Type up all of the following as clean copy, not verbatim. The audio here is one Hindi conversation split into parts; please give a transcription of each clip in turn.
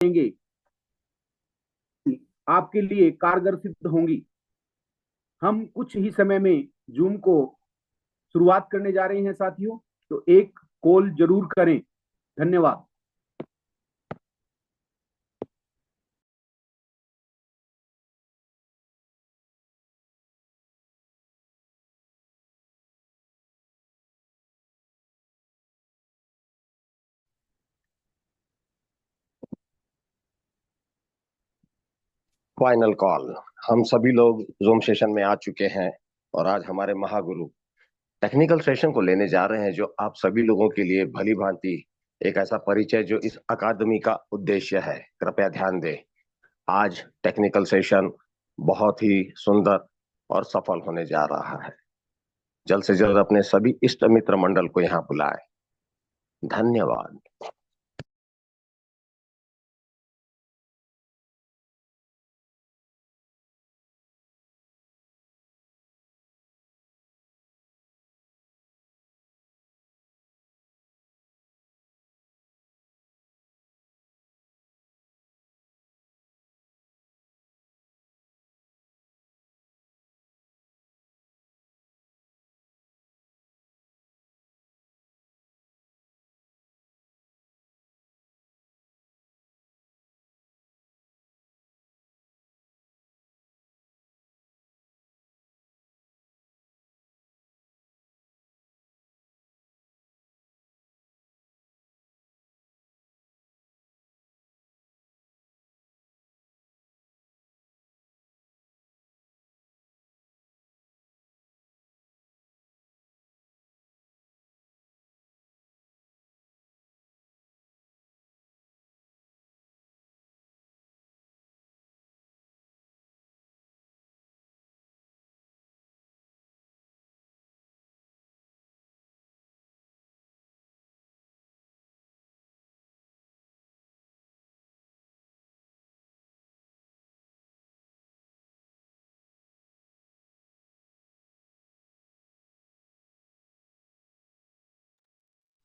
जाएंगे आपके लिए कारगर सिद्ध होंगी। हम कुछ ही समय में जूम को शुरुआत करने जा रहे हैं साथियों, तो एक कॉल जरूर करें। धन्यवाद। Final call. हम सभी लोग जूम सेशन में आ चुके हैं और आज हमारे महागुरु टेक्निकल सेशन को लेने जा रहे हैं, जो आप सभी लोगों के लिए भली भांति एक ऐसा परिचय जो इस अकादमी का उद्देश्य है। कृपया ध्यान दें, आज टेक्निकल सेशन बहुत ही सुंदर और सफल होने जा रहा है। जल्द से जल्द अपने सभी इष्ट मित्र मंडल को यहाँ बुलाएं। धन्यवाद।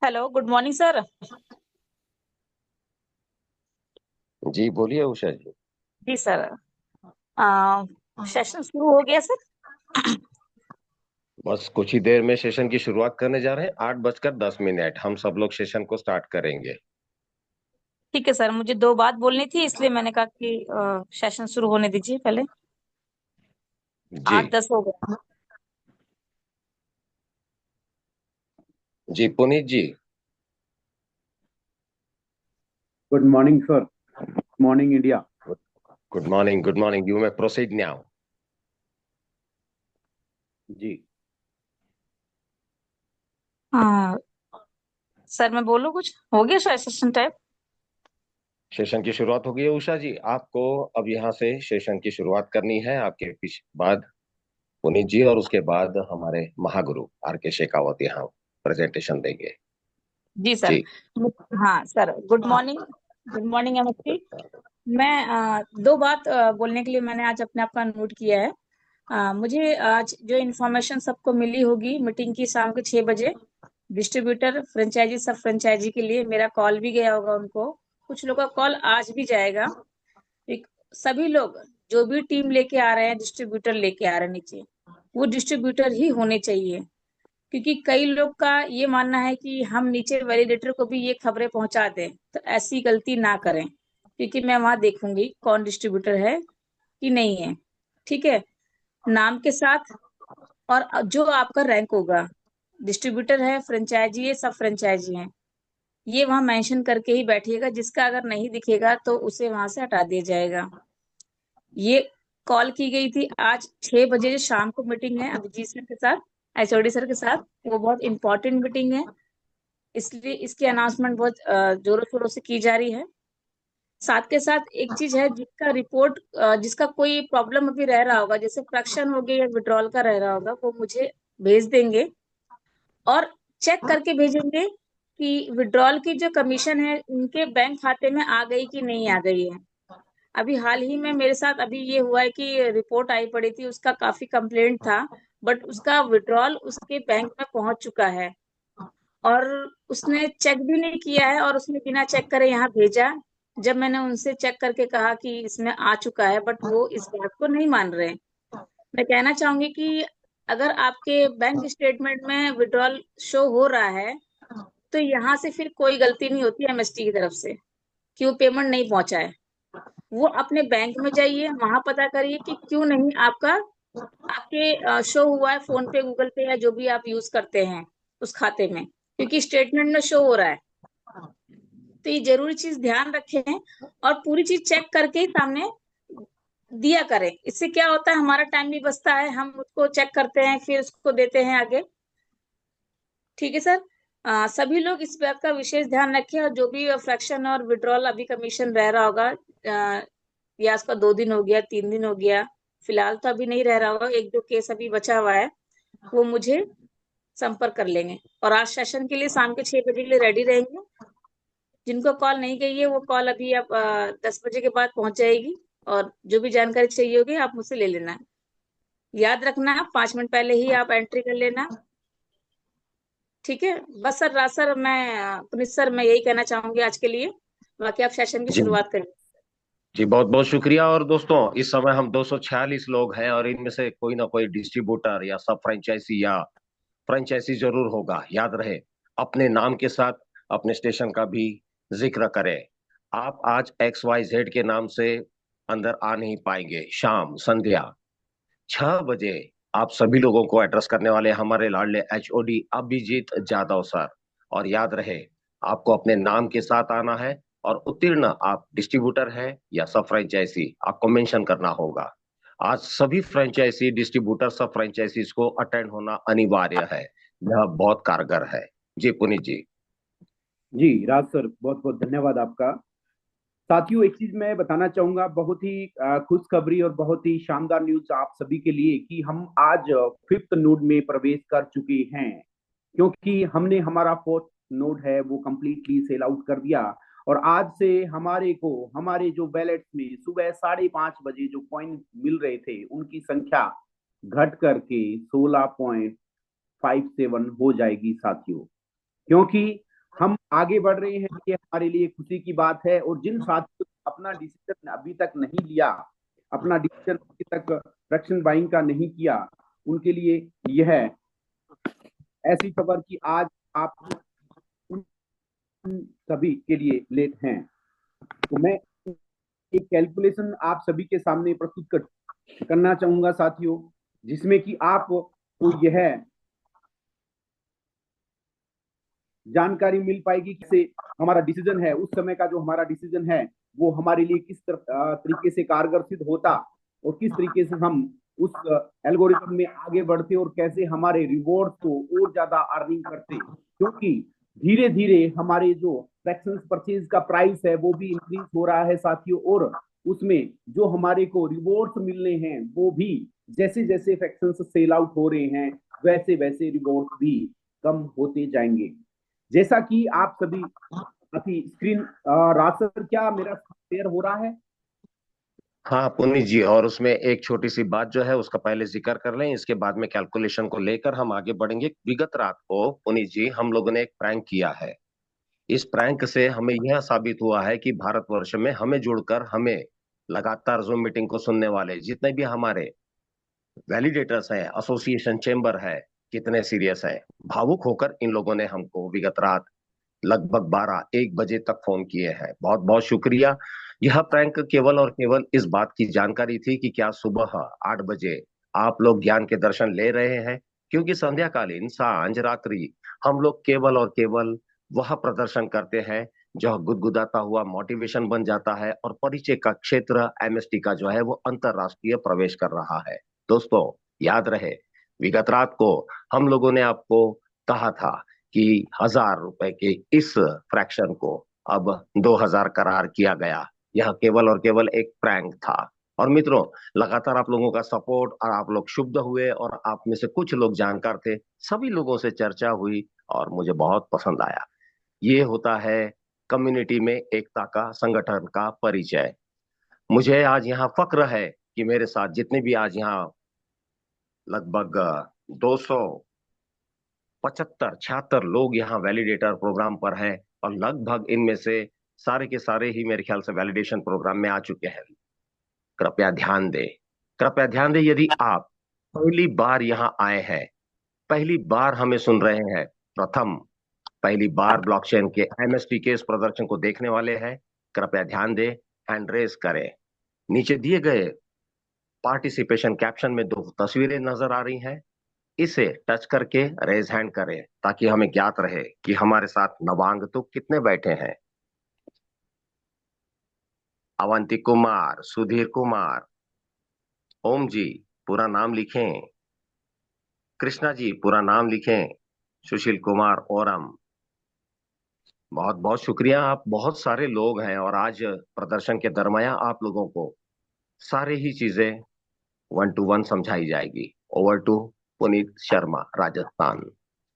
Hello, good morning sir. जी बोलिए उषा जी। जी सर, सेशन शुरू हो गया सर। बस कुछ ही देर में सेशन की शुरुआत करने जा रहे हैं। 8:10 हम सब लोग सेशन को स्टार्ट करेंगे। ठीक है सर, मुझे दो बात बोलनी थी, इसलिए मैंने कहा कि सेशन शुरू होने दीजिए पहले। जी 8:10 हो गया। जी Puneet ji. Good morning sir. Morning India. Good morning, good morning. You may proceed now. जी सर मैं बोलूँ, कुछ हो गया सर सेशन टाइम? सेशन की शुरुआत हो गई है उषा जी। आपको अब यहाँ से सेशन की शुरुआत करनी है। आपके पीछे बाद पुनीत जी और उसके बाद हमारे महागुरु आर के शेखावत यहाँ प्रेजेंटेशन देंगे। जी सर। जी हाँ sir, good morning. Good morning MSc. मैं दो बात बोलने के लिए मैंने आज अपने आप का नोट किया है। मुझे आज जो इन्फॉर्मेशन सबको मिली होगी मीटिंग की शाम के 6 बजे, डिस्ट्रीब्यूटर फ्रेंचाइजी सब फ्रेंचाइजी के लिए मेरा कॉल भी गया होगा उनको। कुछ लोग का कॉल आज भी जाएगा। सभी लोग जो भी टीम लेके आ रहे हैं, डिस्ट्रीब्यूटर लेके आ रहे हैं नीचे, वो डिस्ट्रीब्यूटर ही होने चाहिए। क्योंकि कई लोग का ये मानना है कि हम नीचे वैलिडेटर को भी ये खबरें पहुंचा दें, तो ऐसी गलती ना करें, क्योंकि मैं वहां देखूंगी कौन डिस्ट्रीब्यूटर है कि नहीं है। ठीक है, नाम के साथ और जो आपका रैंक होगा, डिस्ट्रीब्यूटर है, फ्रेंचाइजी है, सब फ्रेंचाइजी हैं, ये वहां मेंशन करके ही बैठिएगा। जिसका अगर नहीं दिखेगा तो उसे वहां से हटा दिया जाएगा। ये कॉल की गई थी आज 6 बजे, जो शाम को मीटिंग है अभिजीत सर के साथ, एचओडी सर के साथ। वो बहुत इंपॉर्टेंट मीटिंग है, इसलिए इसकी अनाउंसमेंट बहुत जोरों शोरों से की जा रही है। साथ के साथ एक चीज है, जिसका रिपोर्ट जिसका कोई प्रॉब्लम अभी रह रहा होगा, जैसे फ्रैक्शन हो गया या विड्रॉल का रह रहा होगा, वो मुझे भेज देंगे और चेक करके भेजेंगे कि विड्रॉल की जो कमीशन है उनके बैंक खाते में आ गई कि नहीं आ गई है। अभी हाल ही में मेरे साथ अभी ये हुआ है कि रिपोर्ट आई पड़ी थी, उसका काफी कंप्लेंट था, बट उसका विड्रॉल उसके बैंक में पहुंच चुका है और उसने चेक भी नहीं किया है और उसने बिना चेक करे यहाँ भेजा। जब मैंने उनसे चेक करके कहा कि इसमें आ चुका है, बट वो इस बात को नहीं मान रहे हैं। मैं कहना चाहूंगी कि अगर आपके बैंक स्टेटमेंट में विड्रॉल शो हो रहा है, तो यहाँ से फिर कोई गलती नहीं होती एमएसटी की तरफ से कि वो पेमेंट नहीं पहुंचा है। वो अपने बैंक में जाइए, वहां पता करिए कि क्यों नहीं आपका आपके शो हुआ है फोन पे, गूगल पे या जो भी आप यूज करते हैं उस खाते में, क्योंकि स्टेटमेंट में शो हो रहा है। तो ये जरूरी चीज ध्यान रखें और पूरी चीज चेक करके ही सामने दिया करें। इससे क्या होता है, हमारा टाइम भी बचता है, हम उसको चेक करते हैं फिर उसको देते हैं आगे। ठीक है सर। सभी लोग इस बात का विशेष ध्यान रखें, और जो भी फ्रैक्शन और विड्रॉल अभी कमीशन रह रहा होगा, या उसका 2 दिन हो गया, 3 दिन हो गया, फिलहाल तो अभी नहीं रह रहा होगा, 1-2 केस अभी बचा हुआ है, वो मुझे संपर्क कर लेंगे। और आज सेशन के लिए शाम के 6 बजे के लिए रेडी रहेंगे। जिनको कॉल नहीं गई है वो कॉल अभी आप 10 बजे के बाद पहुंच जाएगी, और जो भी जानकारी चाहिए होगी आप मुझसे ले लेना। याद रखना, 5 मिनट पहले ही आप एंट्री कर लेना। ठीक है। बस सर, राज सर, पुनीत सर, मैं यही कहना चाहूंगी आज के लिए। बाकी आप सेशन की जी शुरुआत करें। जी, बहुत बहुत शुक्रिया। और दोस्तों, इस समय हम 246 लोग हैं और इनमें से कोई ना कोई डिस्ट्रीब्यूटर या सब फ्रेंचाइजी या फ्रेंचाइजी जरूर होगा। याद रहे, अपने नाम के साथ अपने स्टेशन का भी जिक्र करें। आप आज XYZ के नाम से अंदर आ नहीं पाएंगे। शाम संध्या 6 बजे आप सभी लोगों को एड्रेस करने वाले हमारे लाडले HOD अभिजीत जादव सर। और याद रहे, आपको अपने नाम के साथ आना है और उत्तीर्ण आप डिस्ट्रीब्यूटर है या सब फ्रेंचाइजी, आपको मेंशन करना होगा। आज सभी फ्रेंचाइजी डिस्ट्रीब्यूटर सब फ्रेंचाइजीज को अटेंड होना अनिवार्य है। यह बहुत कारगर है। जी पुनीत जी। जी राज सर, बहुत बहुत धन्यवाद आपका। साथियों, एक चीज मैं बताना चाहूंगा, बहुत ही खुशखबरी और बहुत ही शानदार न्यूज आप सभी के लिए, कि हम आज 5th नोड में प्रवेश कर चुके हैं। क्योंकि हमने हमारा 4th नोड है वो कंप्लीटली सेल आउट कर दिया। और आज से हमारे को हमारे जो बैलेट्स में सुबह 5:30 बजे जो कॉइन मिल रहे थे, उनकी संख्या घट करके 16.57 हो जाएगी साथियों। क्योंकि हम आगे बढ़ रहे हैं, ये हमारे लिए खुशी की बात है। और जिन साथियों ने अपना डिसीजन अभी तक नहीं लिया, अपना डिसीजन अभी तक फ्रैक्शन बाइंग का नहीं किया, उनके लिए यह ऐसी खबर कि आज आप उन सभी के लिए लेट हैं। तो मैं एक कैलकुलेशन आप सभी के सामने प्रस्तुत करना चाहूंगा साथियों, जिसमें कि आपको यह जानकारी मिल पाएगी कि से हमारा डिसीजन है, उस समय का जो हमारा डिसीजन है वो हमारे लिए किस तरीके से कारगर सिद्ध होता, और किस तरीके से हम उस एल्गोरिथम में आगे बढ़ते, और कैसे हमारे रिवॉर्ड को और ज्यादा अर्निंग करते। क्योंकि धीरे धीरे हमारे जो फ्रैक्शंस परचेज का प्राइस है वो भी इंक्रीज हो रहा है साथियों, और उसमें जो हमारे को रिवॉर्ड्स मिलने हैं वो भी जैसे जैसे फ्रैक्शंस सेल आउट हो रहे हैं वैसे वैसे रिवॉर्ड्स भी कम होते जाएंगे। जैसा कि आप सभी अभी स्क्रीन, राज सर, क्या मेरा शेयर हो रहा है? हाँ पुनीत जी, और उसमें एक छोटी सी बात जो है उसका पहले जिक्र कर लें, इसके बाद में कैलकुलेशन को लेकर हम आगे बढ़ेंगे। विगत रात को पुनीत जी हम लोगों ने एक प्रैंक किया है। इस प्रैंक से हमें यह साबित हुआ है कि भारतवर्ष में हमें जुड़कर हमें लगातार जूम मीटिंग को सुनने वाले जितने भी हमारे वैलिडेटर्स हैं, एसोसिएशन चेंबर है, कितने सीरियस है। भावुक होकर इन लोगों ने हमको विगत रात लगभग 12-1 बजे तक फोन किए हैं। बहुत बहुत शुक्रिया। यह प्रैंक केवल और केवल इस बात की जानकारी थी कि क्या सुबह 8 बजे आप लोग ज्ञान के दर्शन ले रहे हैं, क्योंकि संध्याकालीन सांझ रात्रि हम लोग केवल और केवल वह प्रदर्शन करते हैं जो गुदगुदाता हुआ मोटिवेशन बन जाता है, और परिचय का क्षेत्र MST का जो है वो अंतरराष्ट्रीय प्रवेश कर रहा है। दोस्तों, याद रहे, विगत रात को हम लोगों ने आपको कहा था कि 1,000 रुपए के इस फ्रैक्शन को अब 2,000 करार किया गया। यह केवल और केवल एक प्रैंक था। और मित्रों, लगातार आप लोगों का सपोर्ट, और आप लोग शुद्ध हुए, और आप में से कुछ लोग जानकार थे, सभी लोगों से चर्चा हुई और मुझे बहुत पसंद आया। ये होता है कम्युनिटी में एकता का, संगठन का परिचय। मुझे आज यहाँ फक्र है कि मेरे साथ जितने भी आज यहाँ लगभग 275-76 लोग यहाँ वैलिडेटर प्रोग्राम पर हैं, और लगभग इनमें से सारे के सारे ही मेरे ख्याल से वैलिडेशन प्रोग्राम में आ चुके हैं। कृपया ध्यान दें, कृपया ध्यान दें। यदि आप पहली बार यहां आए हैं, पहली बार हमें सुन रहे हैं, पहली बार ब्लॉकचेन के एमएसपी के इस प्रदर्शन को देखने वाले हैं, कृपया ध्यान दें, हैंड रेज करें। नीचे दिए गए पार्टिसिपेशन कैप्शन में 2 तस्वीरें नजर आ रही हैं, इसे टच करके रेज हैंड करें ताकि हमें ज्ञात रहे कि हमारे साथ नवागंतुक कितने बैठे हैं। अवंती कुमार, सुधीर कुमार, ओम जी पूरा नाम लिखें, कृष्णा जी पूरा नाम लिखें, सुशील कुमार ओरम, बहुत बहुत शुक्रिया। आप बहुत सारे लोग हैं और आज प्रदर्शन के दरमियान आप लोगों को सारी ही चीजें 1 to 1 समझाई जाएगी। Over to Puneet Sharma, Rajasthan.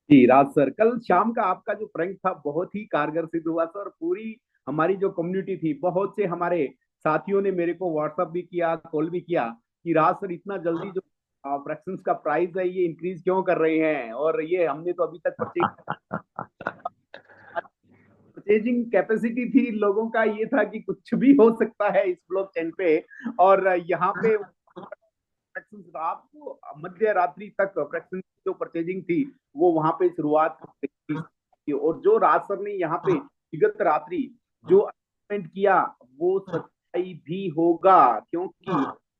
जी राज सर, कल शाम का आपका जो प्रैंक था बहुत ही कारगर सिद्ध हुआ सर। पूरी हमारी जो कम्युनिटी थी, बहुत से हमारे साथियों ने मेरे को व्हाट्सएप भी किया, कॉल भी किया कि राज सर इतना जल्दी जो फ्रैक्शंस का प्राइस है ये इंक्रीज क्यों कर रहे हैं, और ये हमने तो अभी तक परचेजिंग कैपेसिटी थी लोगों का, ये था कि कुछ भी हो सकता है इस ब्लॉकचेन पे। और यहाँ पे रात को मध्य रात्रि तक फ्रैक्शन जो परचेजिंग थी वो वहां पे शुरुआत थी। और जो राज सर ने यहाँ पे विगत रात्रि जो अनाउंसमेंट किया वो सच्चाई भी होगा, क्योंकि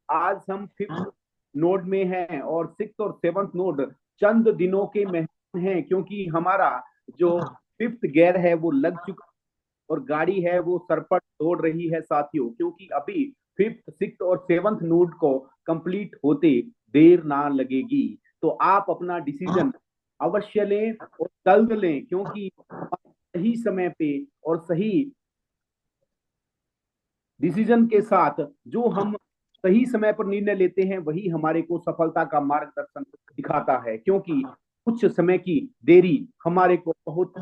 आज हम 5th नोड में हैं और 6th और 7th नोड चंद दिनों के मेहमान हैं, क्योंकि हमारा जो 5th गियर है वो लग चुका और गाड़ी है वो सरपट दौड़ रही है साथियों, क्योंकि अभी 5th 6th और 7th नोड को कंप्लीट होते देर ना लगेगी। तो आप अपना डिसीजन अवश्य लें और जल्द लें, क्योंकि सही समय पे और सही डिसीजन के साथ जो हम सही समय पर निर्णय लेते हैं वही हमारे को सफलता का मार्गदर्शन दिखाता है, क्योंकि कुछ समय की देरी हमारे को बहुत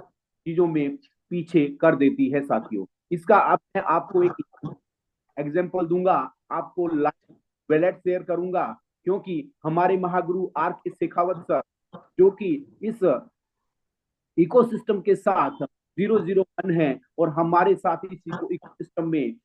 चीजों में पीछे कर देती है साथियों। इसका मैं आपको एक एग्जाम्पल दूंगा, आपको लाइव वैलेट शेयर करूंगा, क्योंकि हमारे महागुरु आर के शेखावत सर जो कि इस इकोसिस्टम के साथ 001 है और हमारे साथ इस इकोसिस्टम में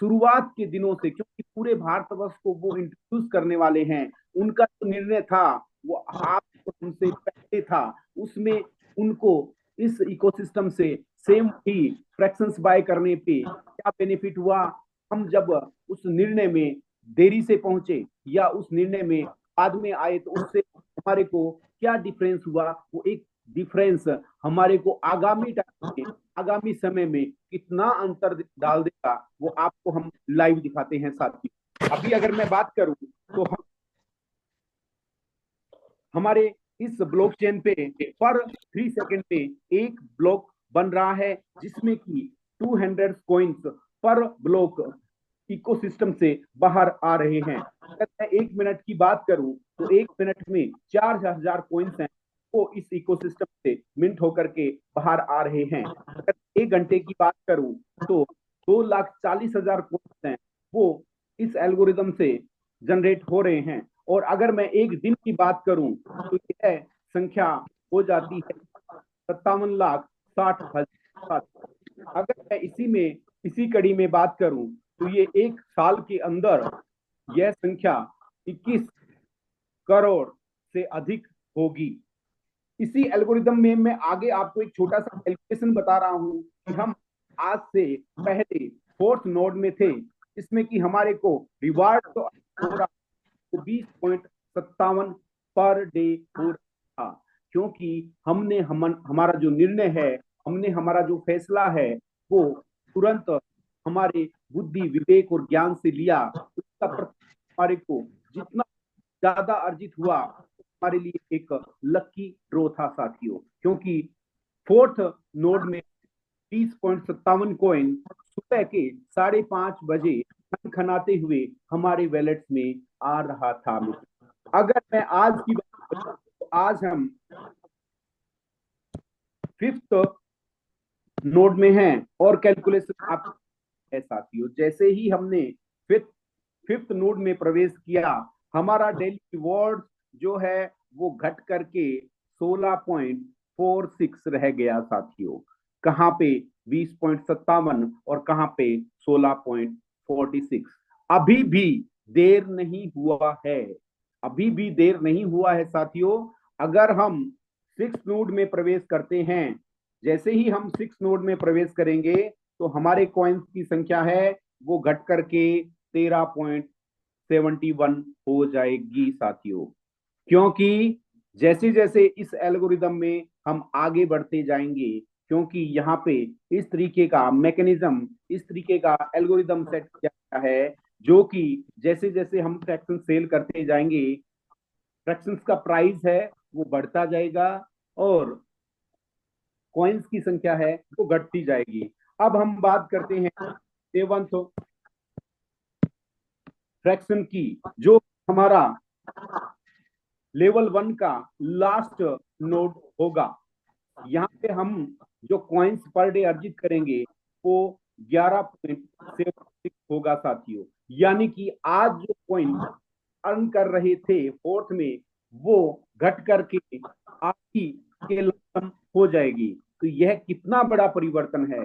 शुरुआत के दिनों से, क्योंकि पूरे भारतवर्ष को वो इंट्रोड्यूस करने वाले हैं, उनका जो निर्णय था वो आप उनसे पहले था, उसमें उनको इस इकोसिस्टम से सेम ही फ्रैक्शंस बाय करने पे क्या बेनिफिट हुआ, हम जब उस निर्णय में देरी से पहुंचे या उस निर्णय में बाद में आए तो उससे हमारे को क्या डिफरेंस हुआ, वो एक डिफरेंस हमारे को आगामी टाइम में, आगामी समय में कितना अंतर डाल देगा वो आपको हम लाइव दिखाते हैं साथियों। अभी अगर मैं बात करूं तो हमारे इस ब्लॉकचेन पे पर 3 सेकंड में एक ब्लॉक बन रहा है, जिसमें कि 200 कॉइन्स पर ब्लॉक इकोसिस्टम से बाहर आ रहे हैं। अगर मैं 1 मिनट की बात करूं तो 1 मिनट में 4000 कॉइन्स हैं वो इस इकोसिस्टम से मिंट होकर के बाहर आ रहे हैं। अगर 1 घंटे की बात करूं तो 2,40,000 कॉइन्स हैं वो इस एल्गोरिदम से जनरेट हो रहे हैं। और अगर मैं एक दिन की बात करूं तो यह संख्या हो जाती है 57,60,000। अगर मैं इसी कड़ी में बात करूं तो ये 1 साल के अंदर यह संख्या 21 करोड़ से अधिक होगी। इसी एल्गोरिदम में मैं आगे आपको एक छोटा सा कैलकुलेशन बता रहा हूं कि हम आज से पहले 4th नोड में थे, इसमें कि हमारे को रिवार्ड तो हो रहा 20.57 पर डे हो रहा था, क्योंकि हमारा जो निर्णय है, हमने हमारा जो फैसला है वो तुरंत हमारे बुद्धि विवेक और ज्ञान से लिया। उसका हमारे को जितना ज्यादा अर्जित हुआ हमारे लिए एक लकी ड्रॉ था साथियों, क्योंकि 4th नोड में 20.57 कॉइन सुबह के 5:30 बजे खनाते हुए हमारे वैलेट्स में आ रहा था। अगर मैं आज की बात करूं तो आज हम 5th नोड में हैं और कैलकुलेशन आप है साथियों। जैसे ही हमने 5th नोड में प्रवेश किया, हमारा डेली रिवॉर्ड जो है वो घट करके 16.46 रह गया साथियों। कहां पे? 20.57 और कहाँ पे 16.46। अभी भी देर नहीं हुआ है, अभी भी देर नहीं हुआ है साथियों। अगर हम 6 नोड में प्रवेश करते हैं, जैसे ही हम 6 नोड में प्रवेश करेंगे तो हमारे कॉइन्स की संख्या है वो घट करके 13.71 हो जाएगी साथियों। क्योंकि जैसे जैसे इस एल्गोरिदम में हम आगे बढ़ते जाएंगे, क्योंकि यहाँ पे इस तरीके का मैकेनिज्म, इस तरीके का एल्गोरिदम सेट किया गया है, जो कि जैसे जैसे हम फ्रैक्शन सेल करते जाएंगे, फ्रैक्शंस का प्राइस है वो बढ़ता जाएगा और कॉइन्स की संख्या है वो घटती जाएगी। अब हम बात करते हैं सेवंथ फ्रैक्शन की, जो हमारा लेवल 1 का लास्ट नोड होगा। यहाँ पे हम जो कॉइन्स पर डे अर्जित करेंगे वो 11.76 होगा साथियों। यानी कि आज जो कॉइन अर्न कर रहे थे फोर्थ में, वो घट करके आज ही के लमसम हो जाएगी। तो यह कितना बड़ा परिवर्तन है।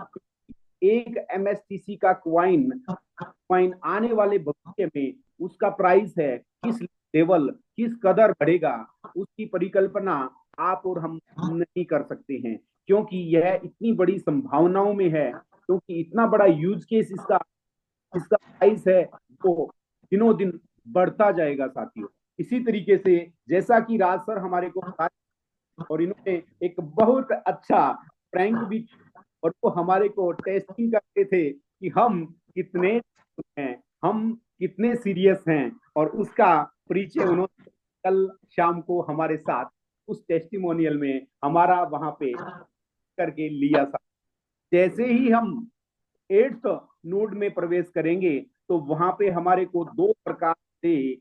एक एमएसटीसी का क्वाइन आने वाले भविष्य में उसका प्राइस है किस लेवल, किस कदर बढ़ेगा, उसकी परिकल्पना आप और हम नहीं कर सकते हैं, क्योंकि यह इतनी बड़ी संभावनाओं में है, क्योंकि इतना बड़ा यूज केस इसका इसका प्राइस है वो दिनों दिन बढ़ता जाएगा साथियों। इसी तरीके से जैसा कि राज सर हमारे को और इन्होंने एक बहुत अच्छा प्रैंक भी, और वो हमारे को टेस्टिंग करते थे कि हम कितने हैं, हम कितने सीरियस हैं, और उसका परिचय उन्होंने कल शाम को हमारे साथ उस टेस्टिमोनियल में हमारा वहां पे करके लिया था। जैसे ही हम 8th नोड में प्रवेश करेंगे तो वहां पे हमारे को 2 प्रकार से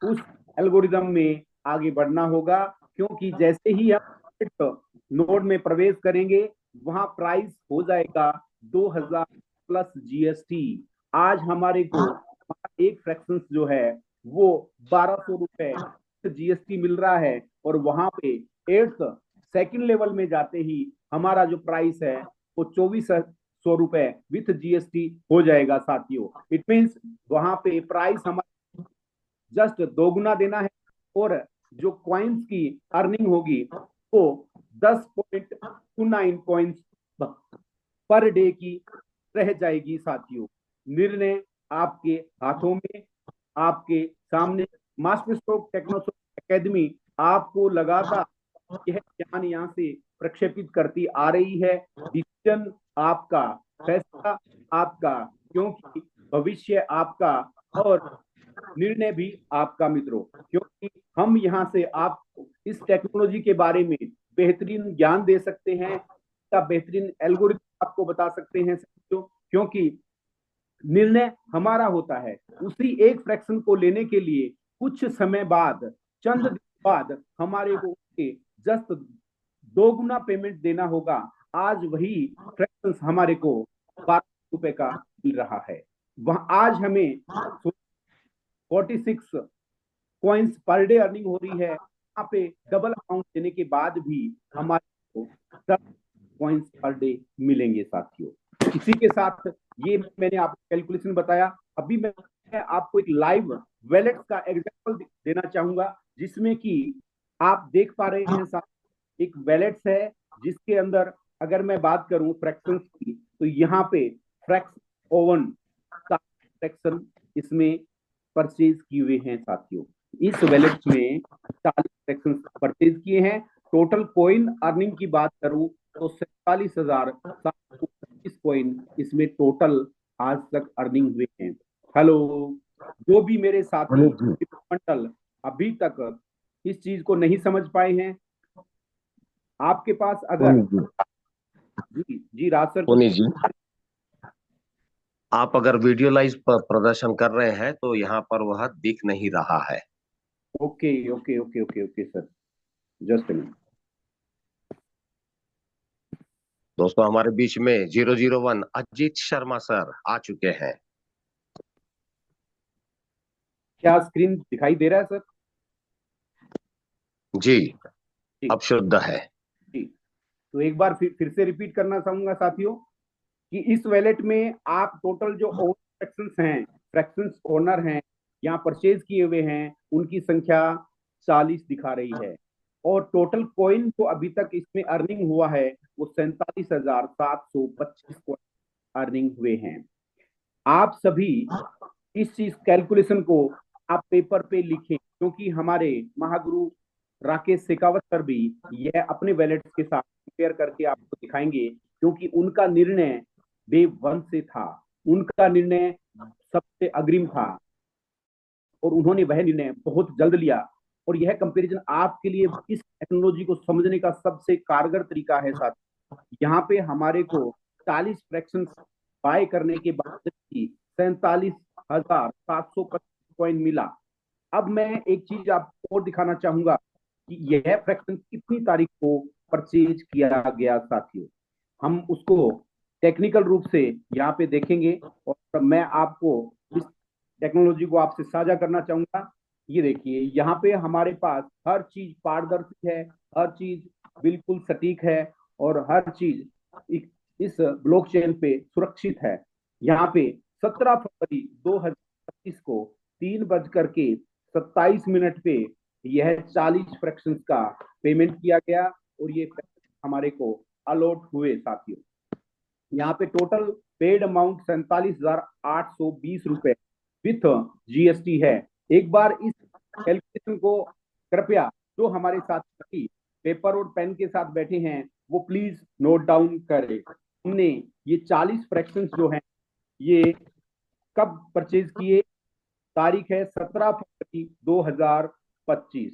उस एल्गोरिदम में आगे बढ़ना होगा, क्योंकि जैसे ही हम 8th नोड में प्रवेश करेंगे वहां प्राइस हो जाएगा 2000 प्लस जीएसटी। आज हमारे को एक फ्रैक्शन जो है वो 1200 रुपए जीएसटी मिल रहा है, और वहां पे 8th सेकंड लेवल में जाते ही हमारा जो प्राइस है वो 2400 रुपए विथ जीएसटी हो जाएगा साथियों। इट मीन्स वहां पे प्राइस हमारा जस्ट 2 गुना देना है, और जो कॉइन्स की अर्निंग होगी वो 10.29 कॉइन्स पर डे की रह जाएगी साथियों। निर्णय आपके हाथों में, आपके सामने। मास्टर स्ट्रोक टेक्नोस्ट्रोक एकेडमी आपको लगातार यह ज्ञान यहाँ से प्रक्षेपित करती आ रही है। डिसीजन आपका, फैसला आपका, क्योंकि भविष्य आपका और निर्णय भी आपका मित्रों। क्योंकि हम यहाँ से आपको इस टेक्नोलॉजी के बारे में बेहतरीन ज्ञान दे सकते हैं, का बेहतरीन एल्गोरिथम आपको बता सकते हैं साथियों, क्योंकि निर्णय हमारा होता है। उसी एक फ्रैक्शन को लेने के लिए कुछ समय बाद, चंद दिन बाद हमारे को जस्ट 2 गुना पेमेंट देना होगा। आज वही फ्रैक्शन हमारे को 12 रुपए का मिल रहा है। वहां आज हमें 46 कॉइन्स पर डे अर्निंग हो रही है, वहां पे डबल अमाउंट देने के बाद भी हमारे को 10 कॉइन्स पर डे मिलेंगे साथियों। इसी के साथ ये मैंने आपको कैलकुलेशन बताया। अभी मैं आपको एक लाइव वैलेट का एग्जांपल देना चाहूंगा, जिसमें कि आप देख पा रहे हैं साथ एक वैलेट है जिसके अंदर अगर मैं बात करूं फ्रैक्शंस की, तो यहाँ पे फ्रैक्शन ओवन का फ्रैक्शन इसमें परचेज किए हुए हैं साथियों। इस वैलेट में 40 फ्रैक्शन परचेज किए हैं। टोटल कॉइन अर्निंग की बात करूं तो 47,725 कॉइन इसमें टोटल आज तक अर्निंग हुए हैं। हेलो, जो भी मेरे साथी मंडल अभी तक इस चीज को नहीं समझ पाए हैं, आपके पास अगर जी राज सर जी, आप अगर विजुअलाइज प्रदर्शन कर रहे हैं तो यहाँ पर वह दिख नहीं रहा है। Okay okay okay okay okay sir, just minute. दोस्तों, हमारे बीच में 001 अजीत शर्मा सर आ चुके हैं। क्या स्क्रीन दिखाई दे रहा है सर? जी, अब शुद्ध है। जी, तो एक बार फिर से रिपीट करना चाहूंगा साथियों कि इस वैलेट में आप टोटल जो फ्रैक्शंस ओनर हैं, यहाँ परचेज किए हुए हैं, उनकी संख्या 40 दिखा रही है। और टोटल कॉइन जो अभी तक इसमें अर्निंग हुआ है वो 47,725 कॉइन अर्निंग हुए हैं। आप सभी इस चीज कैलकुलेशन को आप पेपर पे लिखें, क्योंकि हमारे महागुरु राकेश शेखावत सर भी यह अपने वैलेट्स के साथ कंपेयर करके आपको दिखाएंगे, क्योंकि उनका निर्णय डे वन से था, उनका निर्णय सबसे अग्रिम था और उन्होंने वह निर्णय बहुत जल्द लिया। और यह कंपैरिजन आपके लिए इस टेक्नोलॉजी को समझने का सबसे कारगर तरीका है साथ। यहाँ पे हमारे को 40 फ्रैक्शन बाय करने के बाद 47,725 कॉइन मिला। अब मैं एक चीज आपको और दिखाना चाहूंगा कि यह फ्रैक्शन कितनी तारीख को परचेज किया गया साथियों। हम उसको टेक्निकल रूप से यहाँ पे देखेंगे और मैं आपको इस टेक्नोलॉजी को आपसे साझा करना चाहूंगा। ये देखिए, यहाँ पे हमारे पास हर चीज पारदर्शी है, हर चीज बिल्कुल सटीक है और हर चीज इस ब्लॉकचेन पे सुरक्षित है। यहाँ पे 17 फरवरी 2025 को 3:27 पे यह 40 फ्रैक्शंस का पेमेंट किया गया और ये हमारे को अलॉट हुए साथियों। यहाँ पे टोटल पेड अमाउंट 47,820 रुपए विथ जीएसटी है। एक बार इस कैलकुलेशन को कृपया जो हमारे साथ पेपर और पेन के साथ बैठे हैं वो प्लीज नोट डाउन करें। हमने ये 40 फ्रैक्शंस जो हैं ये कब परचेज किए? तारीख है 17 फरवरी 2025,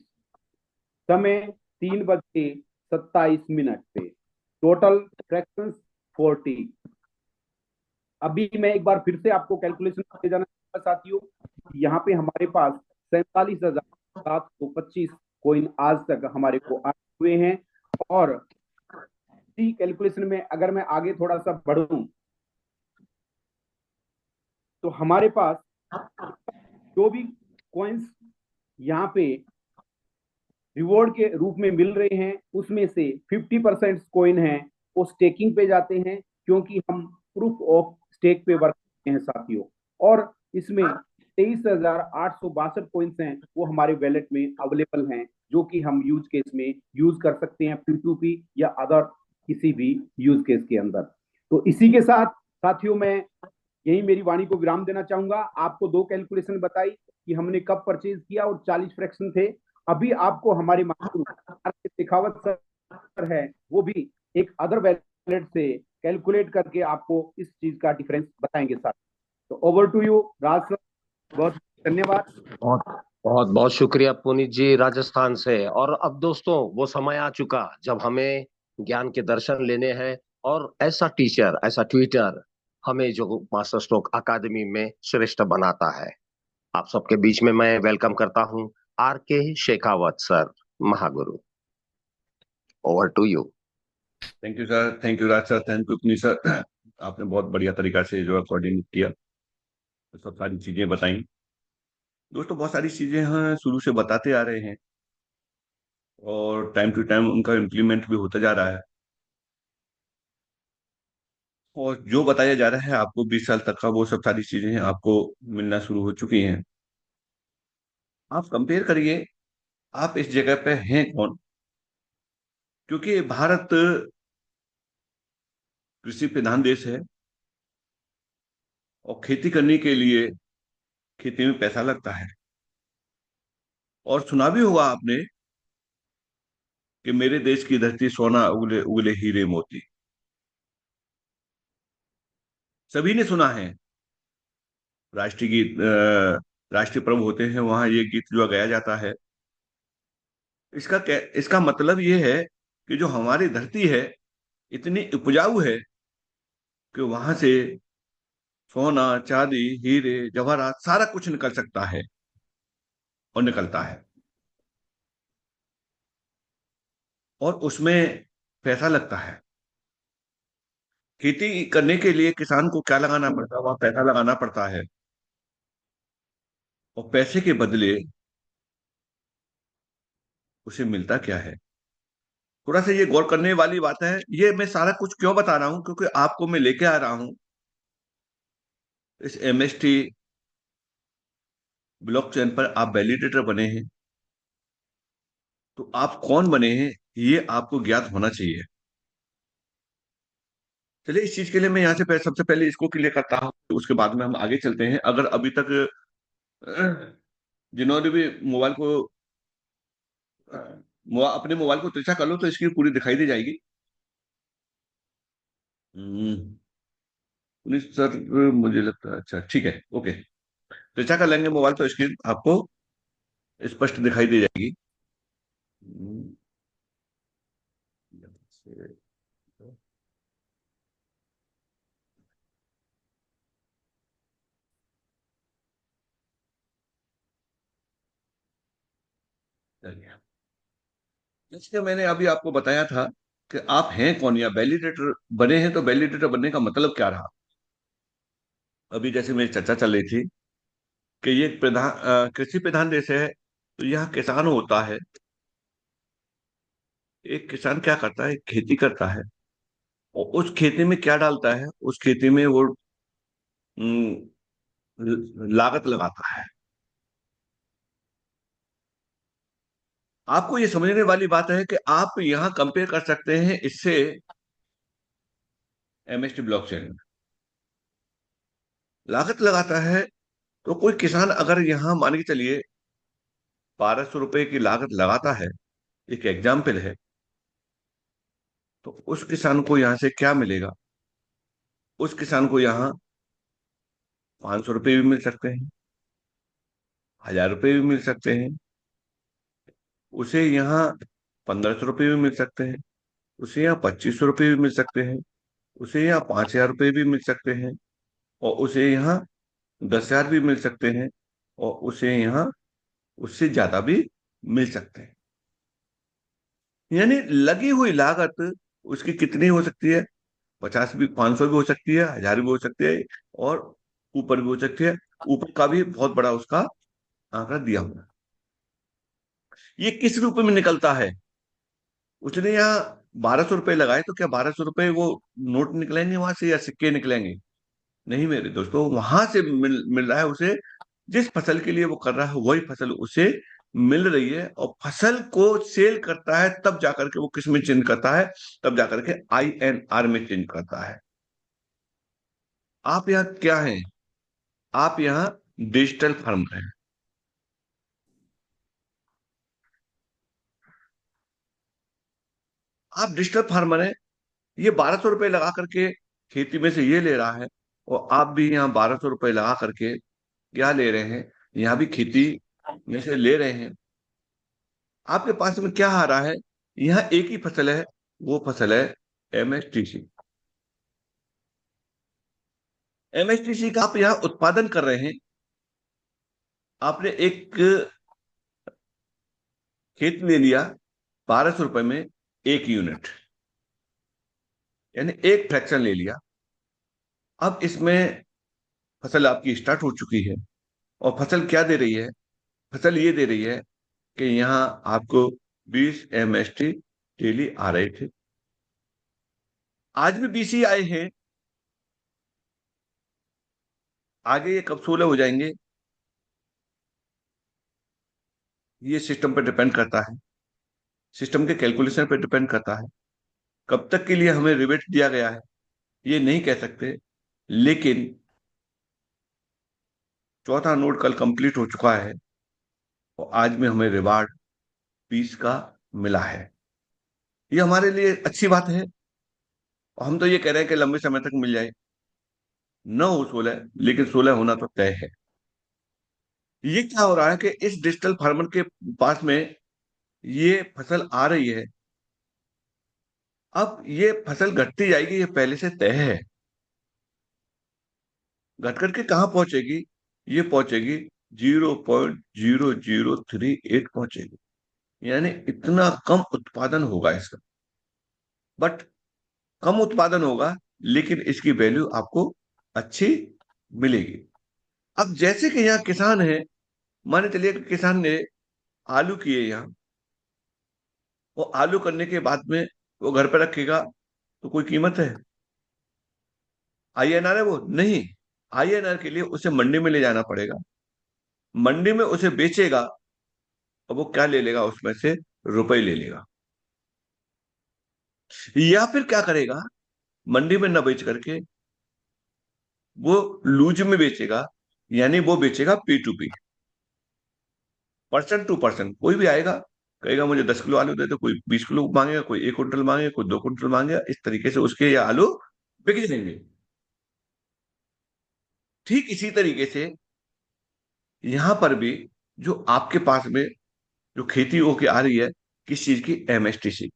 समय 3:27 पे, टोटल फ्रैक्शंस 40। अभी मैं एक बार फिर से आपको कैलकुलेशन करके जाना चाहूंगा साथियों। यहाँ पे हमारे पास 47,725 कोइन आज तक हमारे को आए हुए हैं। और इसी कैलकुलेशन में अगर मैं आगे थोड़ा सा बढ़ूं तो हमारे पास जो भी कॉइन्स यहाँ पे रिवॉर्ड के रूप में मिल रहे हैं उसमें से 50% कॉइन हैं वो स्टेकिंग पे जाते हैं, क्योंकि हम प्रूफ ऑफ स्टेक पे वर्क करते हैं साथियों। और इसमें 23,862 कॉइन्स हैं वो हमारे वैलेट में अवेलेबल हैं, जो कि हम यूज केस में यूज कर सकते हैं P2P या अदर किसी भी यूज केस के अंदर। तो इसी के साथ साथियों मैं यही मेरी वाणी को विराम देना चाहूंगा। आपको दो कैलकुलेशन बताई कि हमने कब परचेज किया और 40 फ्रैक्शन थे। अभी आपको हमारे शेखावत सर है वो भी एक अदर वैलेट से कैलकुलेट करके आपको इस चीज का डिफरेंस बताएंगे सर। तो over to you Raj sir, बहुत धन्यवाद। बहुत बहुत बहुत शुक्रिया पुनीत जी राजस्थान से। और अब दोस्तों वो समय आ चुका जब हमें ज्ञान के दर्शन लेने हैं और ऐसा टीचर, ऐसा ट्विटर हमें जो मास्टर स्ट्रोक अकादमी में श्रेष्ठ बनाता है। आप सबके बीच में मैं वेलकम करता हूं RK शेखावत सर, महागुरु। Over to you. Thank you sir, thank you Raj sir, thank you Puneet sir. आपने बहुत बढ़िया तरीका से जो है कोऑर्डिनेट किया, सब सारी चीजें बताई। दोस्तों बहुत सारी चीजें हैं शुरू से बताते आ रहे हैं और टाइम टू टाइम उनका इम्प्लीमेंट भी होता जा रहा है। और जो बताया जा रहा है आपको 20 साल तक का वो सब सारी चीजें हैं आपको मिलना शुरू हो चुकी हैं। आप कंपेयर करिए आप इस जगह पे हैं कौन, क्योंकि भारत कृषि प्रधान देश है और खेती करने के लिए खेती में पैसा लगता है। और सुना भी होगा आपने कि मेरे देश की धरती सोना उगले उगले हीरे मोती। सभी ने सुना है। राष्ट्रीय गीत राष्ट्रीय पर्व होते हैं वहां ये गीत जो गाया जाता है। इसका मतलब ये है कि जो हमारी धरती है इतनी उपजाऊ है कि वहां से सोना चांदी हीरे जवाहरात सारा कुछ निकल सकता है और निकलता है। और उसमें पैसा लगता है। खेती करने के लिए किसान को क्या लगाना पड़ता है? वह पैसा लगाना पड़ता है। और पैसे के बदले उसे मिलता क्या है? थोड़ा सा ये गौर करने वाली बात है। ये मैं सारा कुछ क्यों बता रहा हूं, क्योंकि आपको मैं लेके आ रहा हूं इस एमएसटी ब्लॉकचेन पर। आप वैलिडेटर बने हैं, तो आप कौन बने हैं ये आपको ज्ञात होना चाहिए। चलिए, इस चीज के लिए मैं यहाँ से सबसे पहले इसको क्लियर करता हूँ, उसके बाद में हम आगे चलते हैं। अगर अभी तक जिन्होंने भी मोबाइल को अपने मोबाइल को तिरछा कर लो तो इसकी पूरी दिखाई दे जाएगी। हम्म, पुनीत सर, मुझे लगता है अच्छा ठीक है, ओके। तिरछा कर लेंगे मोबाइल तो स्क्रीन आपको स्पष्ट दिखाई दे जाएगी। हम्म, चलिए। जैसे मैंने अभी आपको बताया था कि आप हैं कौन या वैलिडेटर बने हैं, तो वैलिडेटर बनने का मतलब क्या रहा। अभी जैसे मेरी चर्चा चल रही थी कि ये कृषि प्रधान देश है, तो यहाँ किसान होता है। एक किसान क्या करता है, खेती करता है, और उस खेती में क्या डालता है, उस खेती में वो हम्म, लागत लगाता है। आपको ये समझने वाली बात है कि आप यहाँ कंपेयर कर सकते हैं इससे एमएसटी ब्लॉकचेन। लागत लगाता है, तो कोई किसान अगर यहाँ मान के चलिए 1200 रुपए की लागत लगाता है, एक एग्जाम्पल है, तो उस किसान को यहाँ से क्या मिलेगा। उस किसान को यहाँ 500 रुपये भी मिल सकते हैं, 1000 रुपये भी मिल सकते हैं, उसे यहाँ 1500 रुपये भी मिल सकते हैं, उसे यहाँ 2500 रुपये भी मिल सकते हैं, उसे यहाँ 5000 रुपये भी मिल सकते हैं, और उसे यहाँ 10,000 भी मिल सकते हैं, और उसे यहाँ उससे ज्यादा भी मिल सकते हैं। यानी लगी हुई लागत उसकी कितनी हो सकती है, 50 भी, 500 भी हो सकती है, 1000 भी हो सकती है, और ऊपर भी हो सकती है। ऊपर का भी बहुत बड़ा उसका आंकड़ा दिया हुआ है। ये किस रूप में निकलता है। उसने यहाँ 1200 रुपये लगाए, तो क्या 1200 रुपये वो नोट निकलेंगे वहां से या सिक्के निकलेंगे। नहीं मेरे दोस्तों, वहां से मिल रहा है उसे। जिस फसल के लिए वो कर रहा है वही फसल उसे मिल रही है, और फसल को सेल करता है तब जाकर के वो किस में चेंज करता है, तब जाकर के INR में चेंज करता है। आप यहाँ क्या हैं, आप यहाँ डिजिटल फर्म हैं। आप डिजिटल फार्मर हैं। ये 1200 रुपये लगा करके खेती में से ये ले रहा है, और आप भी यहाँ 1200 रुपये लगा करके क्या ले रहे हैं, यहाँ भी खेती में से ले रहे हैं। आपके पास में क्या आ रहा है, यहाँ एक ही फसल है, वो फसल है MSTC। MSTC का आप यहाँ उत्पादन कर रहे हैं। आपने एक खेत ले लिया 1200 रुपये में, एक यूनिट, यानी एक फ्रैक्शन ले लिया। अब इसमें फसल आपकी स्टार्ट हो चुकी है, और फसल क्या दे रही है, फसल ये दे रही है कि यहाँ आपको 20 MST डेली आ रहे थे। आज भी 20 ही आए हैं, आगे ये कब 16 हो जाएंगे, ये सिस्टम पर डिपेंड करता है, सिस्टम के कैलकुलेशन पर डिपेंड करता है। कब तक के लिए हमें रिबेट दिया गया है ये नहीं कह सकते, लेकिन चौथा नोड कल कंप्लीट हो चुका है, और आज में हमें रिवार्ड 20 का मिला है। ये हमारे लिए अच्छी बात है, और हम तो ये कह रहे हैं कि लंबे समय तक मिल जाए। न हो 16, लेकिन 16 होना तो तय है। ये क्या हो रहा है कि इस डिजिटल फार्मर के पास में ये फसल आ रही है। अब ये फसल घटती जाएगी, ये पहले से तय है। घट करके कहाँ पहुंचेगी, ये पहुंचेगी 0.0038 पहुंचेगी। यानी इतना कम उत्पादन होगा इसका, बट कम उत्पादन होगा, लेकिन इसकी वैल्यू आपको अच्छी मिलेगी। अब जैसे कि यहाँ किसान है, मान चलिए कि किसान ने आलू किए यहाँ, वो आलू करने के बाद में वो घर पे रखेगा तो कोई कीमत है? आईएनआर है वो? नहीं। आईएनआर के लिए उसे मंडी में ले जाना पड़ेगा, मंडी में उसे बेचेगा, और वो क्या ले लेगा उसमें से? रुपए ले लेगा। या फिर क्या करेगा, मंडी में न बेच करके वो लूज में बेचेगा, यानी वो बेचेगा P2P, पर्सन टू पर्सन। कोई भी आएगा, कहेगा मुझे 10 किलो आलू दे दो, कोई 20 किलो मांगेगा, कोई 1 कुंटल मांगेगा, कोई 2 कुंटल मांगेगा, इस तरीके से उसके ये आलू बिक जाएंगे। ठीक इसी तरीके से यहां पर भी जो आपके पास में जो खेती होके आ रही है, किस चीज की? MSTC।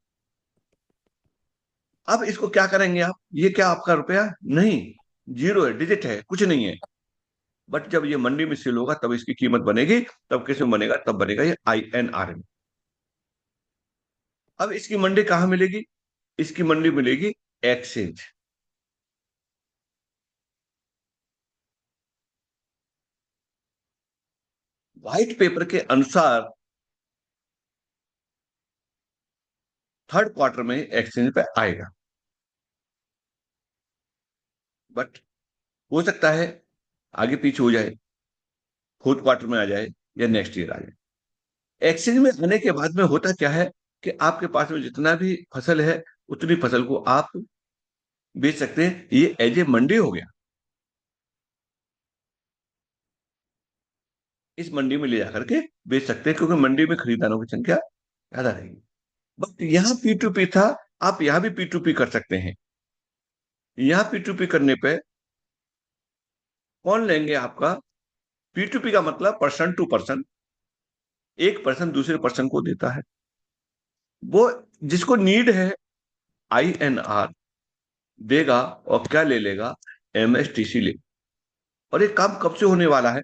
अब इसको क्या करेंगे आप? ये क्या आपका रुपया? नहीं, जीरो है, डिजिट है, कुछ नहीं है। बट जब ये मंडी में सेल होगा तब इसकी कीमत बनेगी। तब कैसे बनेगा? तब बनेगा ये INR में। अब इसकी मंडी कहां मिलेगी? इसकी मंडी मिलेगी एक्सचेंज। व्हाइट पेपर के अनुसार थर्ड क्वार्टर में एक्सचेंज पे आएगा, बट हो सकता है आगे पीछे हो जाए, फोर्थ क्वार्टर में आ जाए या नेक्स्ट ईयर आ जाए। एक्सचेंज में आने के बाद में होता क्या है कि आपके पास में जितना भी फसल है उतनी फसल को आप बेच सकते हैं। ये एज ए मंडी हो गया। इस मंडी में ले जाकर के बेच सकते हैं, क्योंकि मंडी में खरीदारों की संख्या ज्यादा रहेगी। बट यहाँ P2P था, आप यहाँ भी P2P कर सकते हैं। यहाँ P2P करने पे कौन लेंगे आपका? P2P का मतलब पर्सन टू पर्सन, एक पर्सन दूसरे पर्सन को देता है। वो जिसको नीड है INR देगा, और क्या ले लेगा? MSTC ले। और ये काम कब से होने वाला है?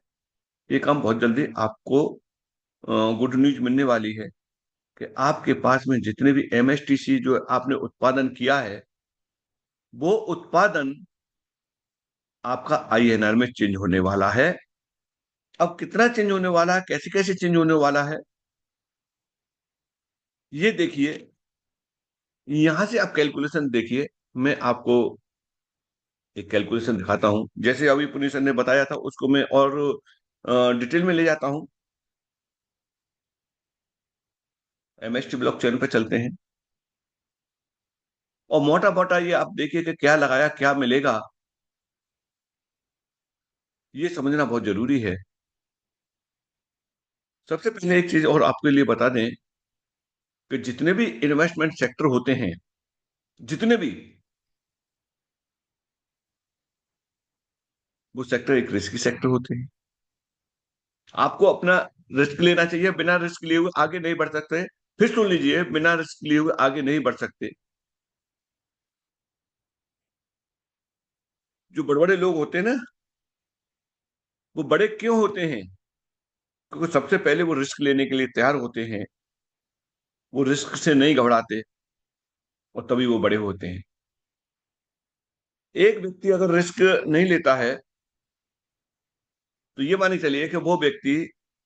ये काम बहुत जल्दी आपको गुड न्यूज मिलने वाली है कि आपके पास में जितने भी MSTC जो आपने उत्पादन किया है, वो उत्पादन आपका INR में चेंज होने वाला है। अब कितना चेंज होने वाला है, कैसे कैसे चेंज होने वाला है, ये देखिए। यहां से आप कैलकुलेशन देखिए। मैं आपको एक कैलकुलेशन दिखाता हूं, जैसे अभी पुनीत सर ने बताया था उसको मैं और डिटेल में ले जाता हूं। MST ब्लॉकचेन पे चलते हैं, और मोटा मोटा ये आप देखिए कि क्या लगाया, क्या मिलेगा, ये समझना बहुत जरूरी है। सबसे पहले एक चीज और आपके लिए बता दें कि जितने भी इन्वेस्टमेंट सेक्टर होते हैं, जितने भी, वो सेक्टर एक रिस्की सेक्टर होते हैं। आपको अपना रिस्क लेना चाहिए। बिना रिस्क लिए हुए आगे नहीं बढ़ सकते। फिर सुन लीजिए, बिना रिस्क लिए हुए आगे नहीं बढ़ सकते। जो बड़े बड़े लोग होते हैं ना, वो बड़े क्यों होते हैं? क्योंकि सबसे पहले वो रिस्क लेने के लिए तैयार होते हैं, वो रिस्क से नहीं घबराते, और तभी वो बड़े होते हैं। एक व्यक्ति अगर रिस्क नहीं लेता है तो ये मानी चलिए कि वो व्यक्ति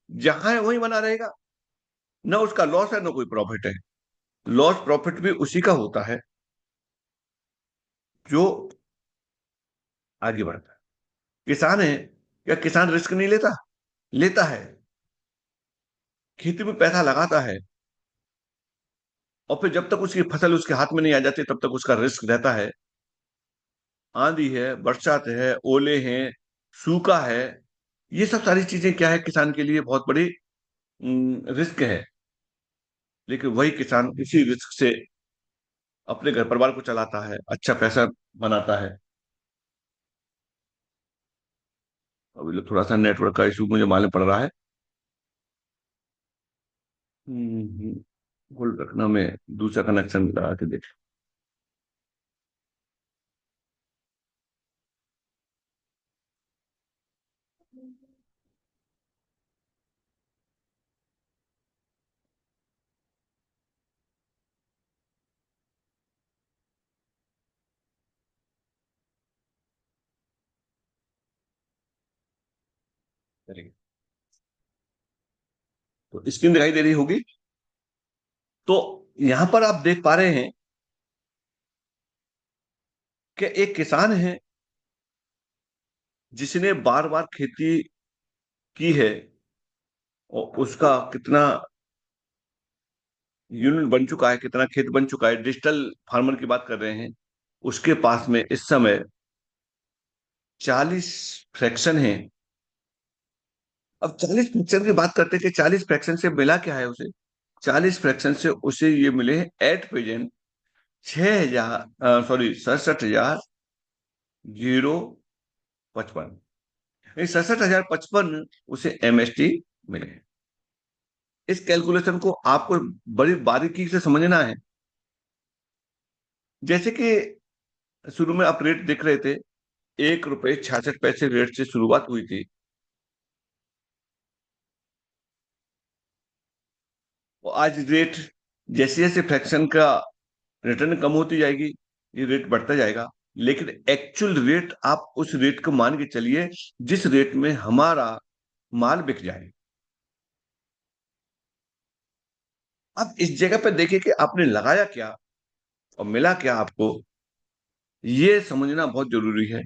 जहां है वहीं बना रहेगा। ना उसका लॉस है, ना कोई प्रॉफिट है। लॉस प्रॉफिट भी उसी का होता है जो आगे बढ़ता है। किसान है, क्या किसान रिस्क नहीं लेता? लेता है। खेती में पैसा लगाता है, और फिर जब तक उसकी फसल उसके हाथ में नहीं आ जाती तब तक उसका रिस्क रहता है। आंधी है, बरसात है, ओले हैं, सूखा है, ये सब सारी चीजें क्या है, किसान के लिए बहुत बड़ी रिस्क है। लेकिन वही किसान इसी रिस्क से अपने घर परिवार को चलाता है, अच्छा पैसा बनाता है। अभी थोड़ा सा नेटवर्क का इशू मुझे मालूम पड़ रहा है। होल्ड रखना, मैं दूसरा कनेक्शन लगा के देख। चलिए, तो स्क्रीन दिखाई दे रही होगी। तो यहां पर आप देख पा रहे हैं कि एक किसान है जिसने बार बार खेती की है और उसका कितना यूनिट बन चुका है, कितना खेत बन चुका है, डिजिटल फार्मर की बात कर रहे हैं। उसके पास में इस समय 40 फ्रैक्शन है। अब 40 फ्रैक्शन की बात करते हैं कि 40 फ्रैक्शन से मिला क्या है उसे। 40 फ्रैक्शन से उसे ये मिले हैं एट प्रेजेंट 6,000, सॉरी 67,055। 67,055 उसे एमएसटी मिले हैं। इस कैलकुलेशन को आपको बड़ी बारीकी से समझना है। जैसे कि शुरू में आप रेट देख रहे थे, 1 रुपये 66 पैसे रेट से शुरुआत हुई थी। और आज रेट जैसे जैसे फ्रैक्शन का रिटर्न कम होती जाएगी, ये रेट बढ़ता जाएगा। लेकिन एक्चुअल रेट आप उस रेट को मान के चलिए जिस रेट में हमारा माल बिक जाए। अब इस जगह पे देखिए कि आपने लगाया क्या और मिला क्या आपको, ये समझना बहुत जरूरी है।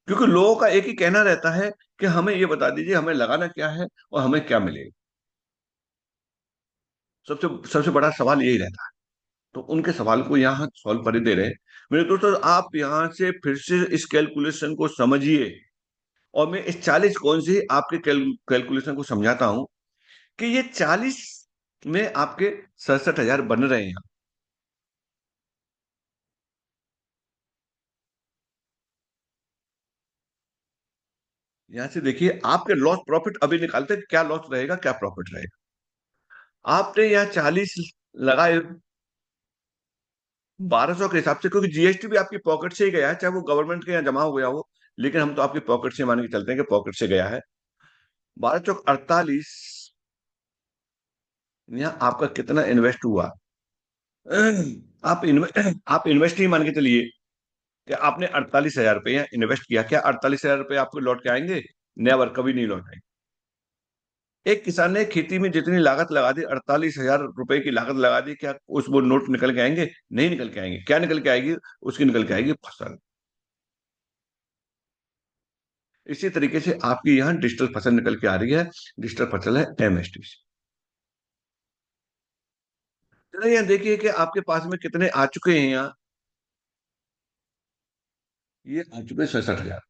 क्योंकि लोगों का एक ही कहना रहता है कि हमें ये बता दीजिए हमें लगाना क्या है और हमें क्या मिलेगा। सबसे सबसे बड़ा सवाल यही रहता है। तो उनके सवाल को यहाँ सॉल्व कर ही दे रहे हैं। मेरे दोस्तों, आप यहाँ से फिर से इस कैलकुलेशन को समझिए और मैं इस 40 कौन से आपके कैलकुलेशन को समझाता हूं कि ये 40 में आपके 67,000 बन रहे हैं। यहां से देखिए आपके लॉस प्रॉफिट अभी निकालते हैं, क्या लॉस रहेगा क्या प्रॉफिट रहेगा। आपने यहाँ 40 लगाए 1,200 के हिसाब से, क्योंकि जीएसटी भी आपकी पॉकेट से ही गया है, चाहे वो गवर्नमेंट के यहाँ जमा हो गया हो, लेकिन हम तो आपकी पॉकेट से मान के चलते हैं कि पॉकेट से गया है। 12 चौक 48, यहाँ आपका कितना इन्वेस्ट हुआ। आप इन्वेस्ट ही मान के चलिए कि आपने 48,000 रुपये यहाँ इन्वेस्ट किया। क्या 48,000 रुपये आपको लौट के आएंगे? नेवर, कभी नहीं लौट आएंगे। एक किसान ने खेती में जितनी लागत लगा दी, 48,000 रुपए की लागत लगा दी, क्या उस वो नोट निकल के आएंगे? नहीं निकल के आएंगे। क्या निकल के आएगी? उसकी निकल के आएगी फसल। इसी तरीके से आपकी यहाँ डिजिटल फसल निकल के आ रही है। डिजिटल फसल है एमएसटी। चलिए यहाँ देखिए कि आपके पास में कितने आ चुके हैं। यहाँ ये आ चुके 67,000।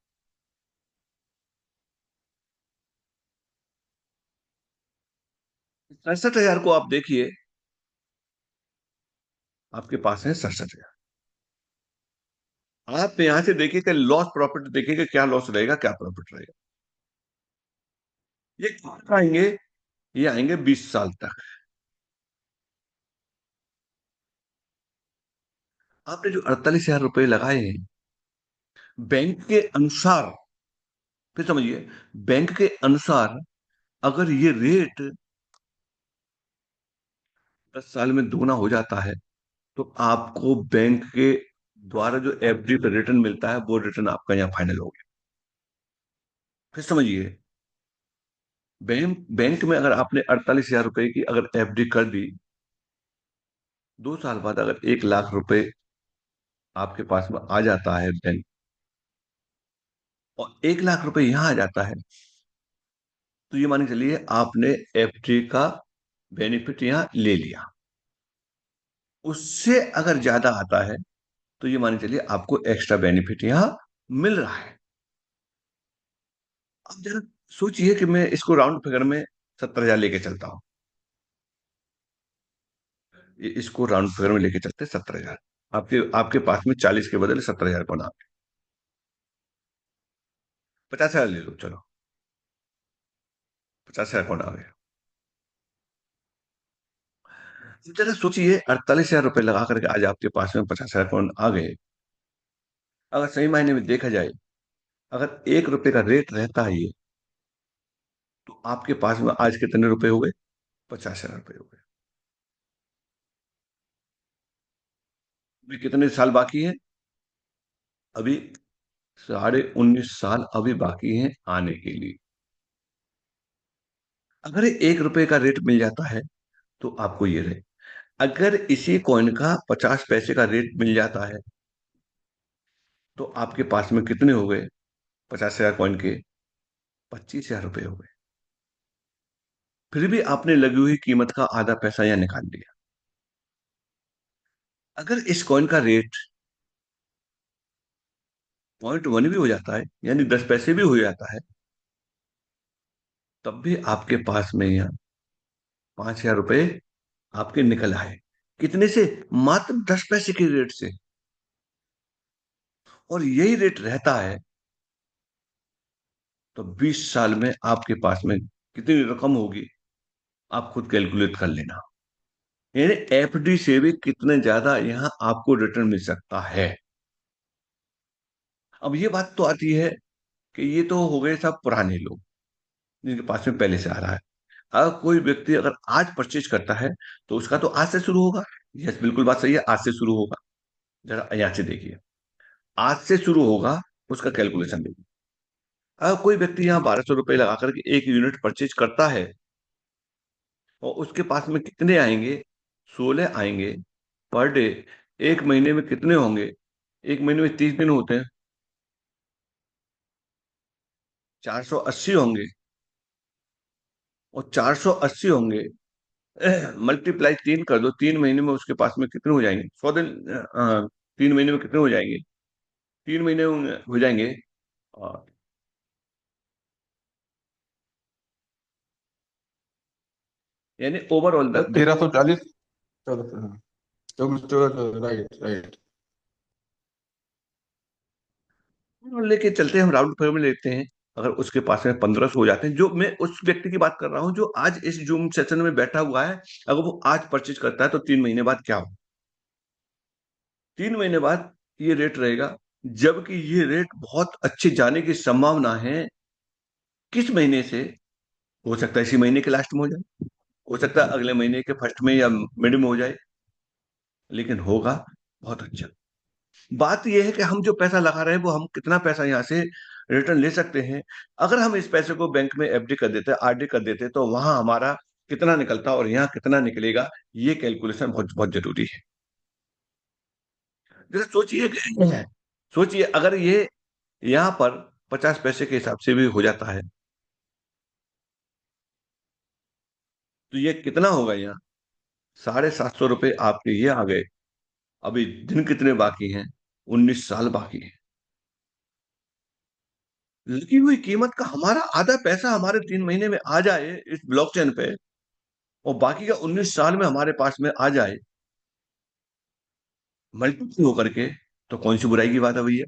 67,000 को आप देखिए, आपके पास है 67,000। आप यहां से देखिए कि लॉस प्रॉफिट देखिए कि क्या लॉस रहेगा क्या प्रॉफिट रहेगा। ये कब आएंगे? ये आएंगे 20 साल तक। आपने जो 48,000 रुपए लगाए हैं, बैंक के अनुसार, फिर समझिए, बैंक के अनुसार अगर ये रेट 10 साल में दोगुना हो जाता है तो आपको बैंक के द्वारा जो एफडी पे रिटर्न मिलता है वो रिटर्न आपका यहाँ फाइनल हो गया। फिर समझिए, बैंक में अगर आपने 48,000 रुपए की अगर एफडी कर दी, 2 साल बाद अगर 1 लाख रुपए आपके पास में आ जाता है बैंक, और 1 लाख रुपए यहाँ आ जाता है, तो ये मान के चलिए आपने एफडी का बेनिफिट यहाँ ले लिया। उससे अगर ज्यादा आता है तो ये मान के चलिए आपको एक्स्ट्रा बेनिफिट यहाँ मिल रहा है। अब जरा सोचिए कि मैं इसको राउंड फिगर में 70,000 लेके चलता हूँ। इसको राउंड फिगर में लेके चलते 70,000। आपके आपके पास में 40 के बदले 70,000 कौन आ गया? 50,000 ले लो, चलो 50,000 कौन आ गया? जरा सोचिए, 48,000 रुपये लगा करके आज आपके पास में 50,000 कौन आ गए। अगर सही मायने में देखा जाए, अगर 1 रुपए का रेट रहता है ये, तो आपके पास में आज कितने रुपए हो गए? 50,000 रुपये हो गए। अभी कितने साल बाकी है? अभी 19.5 साल अभी बाकी हैं आने के लिए। अगर 1 रुपए का रेट मिल जाता है तो आपको ये रहे। अगर इसी कॉइन का 50 पैसे का रेट मिल जाता है तो आपके पास में कितने हो गए? 50,000 कॉइन के 25,000 रुपए हो गए। फिर भी आपने लगी हुई कीमत का आधा पैसा यहां निकाल लिया। अगर इस कॉइन का रेट 0.1 भी हो जाता है, यानी 10 पैसे भी हो जाता है, तब भी आपके पास में यहाँ 5,000 रुपए आपके निकल आए। कितने से? मात्र 10 पैसे के रेट से। और यही रेट रहता है तो 20 साल में आपके पास में कितनी रकम होगी, आप खुद कैलकुलेट कर लेना। यानी एफडी से भी कितने ज्यादा यहाँ आपको रिटर्न मिल सकता है। अब ये बात तो आती है कि ये तो हो गए सब पुराने लोग जिनके पास में पहले से आ रहा है। अगर कोई व्यक्ति अगर आज परचेज करता है तो उसका तो आज से शुरू होगा। यस, बिल्कुल बात सही है, आज से शुरू होगा। जरा यहाँ से देखिए, आज से शुरू होगा, उसका कैलकुलेशन देखिए। अगर कोई व्यक्ति यहाँ 1,200 रुपये लगा करके एक यूनिट परचेज करता है और उसके पास में कितने आएंगे? 16 आएंगे पर डे। एक महीने में कितने होंगे? एक महीने में 30 दिन होते हैं, 480 होंगे। और 480 होंगे, मल्टीप्लाई 3 कर दो, 3 महीने में उसके पास में कितने हो जाएंगे? 100 दिन। 3 महीने में कितने हो जाएंगे? 3 महीने हो जाएंगे। और यानी ओवरऑल 1340। 14, हाँ, 14, राइट राइट। लेके चलते हैं, हम राउंड फिगर में लेते हैं। अगर उसके पास में 1,500 हो जाते हैं, जो मैं उस व्यक्ति की बात कर रहा हूं जो आज इस जूम सेशन में बैठा हुआ है, अगर वो आज परचेज करता है तो 3 महीने बाद क्या हो? 3 महीने बाद ये रेट रहेगा, जबकि ये रेट बहुत अच्छे जाने की संभावना है। किस महीने से? हो सकता है इसी महीने के लास्ट में हो जाए, हो सकता है अगले महीने के फर्स्ट में या मिड में हो जाए, लेकिन होगा बहुत अच्छा। बात यह है कि हम जो पैसा लगा रहे हैं वो हम कितना पैसा यहाँ से रिटर्न ले सकते हैं। अगर हम इस पैसे को बैंक में एफडी कर देते, आरडी कर देते, तो वहां हमारा कितना निकलता और यहाँ कितना निकलेगा, ये कैलकुलेशन बहुत बहुत जरूरी है। जरा सोचिए, सोचिए अगर ये यहाँ पर 50 पैसे के हिसाब से भी हो जाता है तो ये कितना होगा? यहाँ 750 रुपये आपके ये आ गए। अभी दिन कितने बाकी हैं? 19 साल बाकी है। लगी हुई कीमत का हमारा आधा पैसा हमारे 3 महीने में आ जाए इस ब्लॉकचेन पे, और बाकी का 19 साल में हमारे पास में आ जाए मल्टीपल होकर के, तो कौन सी बुराई की बात है भैया?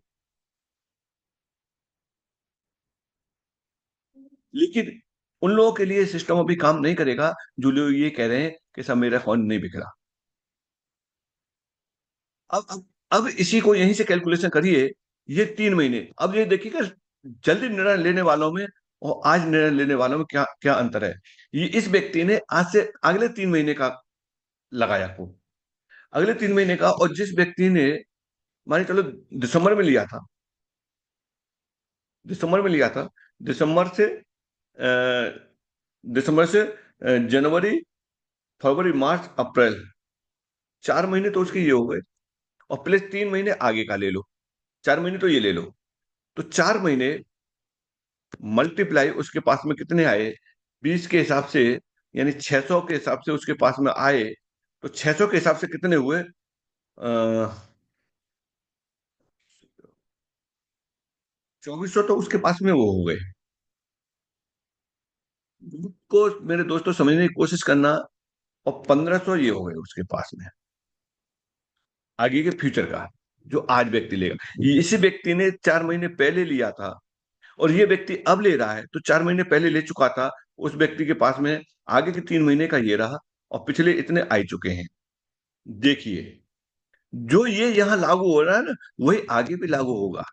लेकिन उन लोगों के लिए सिस्टम अभी काम नहीं करेगा जो लोग ये कह रहे हैं कि सब मेरा फोन नहीं बिक रहा। अब इसी को यहीं से कैलकुलेशन करिए। ये 3 महीने, अब ये देखिएगा जल्दी निर्णय लेने वालों में और आज निर्णय लेने वालों में क्या क्या अंतर है। ये इस व्यक्ति ने आज से अगले 3 महीने का लगाया को, अगले 3 महीने का। और जिस व्यक्ति ने मान चलो दिसंबर में लिया था, दिसंबर में लिया था, दिसंबर से दिसंबर से जनवरी, फरवरी, मार्च, अप्रैल, 4 महीने तो उसके ये हो गए। और प्लस 3 महीने आगे का ले लो, 4 महीने तो ये ले लो, तो 4 महीने मल्टीप्लाई उसके पास में कितने आए? 20 के हिसाब से, यानी 600 के हिसाब से उसके पास में आए। तो 600 के हिसाब से कितने हुए? 2,400 तो उसके पास में वो हो गए। को मेरे दोस्तों समझने की कोशिश करना। और 1,500 ये हो गए उसके पास में आगे के फ्यूचर का, जो आज व्यक्ति लेगा। इसी व्यक्ति ने 4 महीने पहले लिया था और ये व्यक्ति अब ले रहा है, तो 4 महीने पहले ले चुका था, उस व्यक्ति के पास में आगे के 3 महीने का ये रहा और पिछले इतने आ चुके हैं। देखिए, जो ये यहाँ लागू हो रहा है ना, वही आगे भी लागू होगा।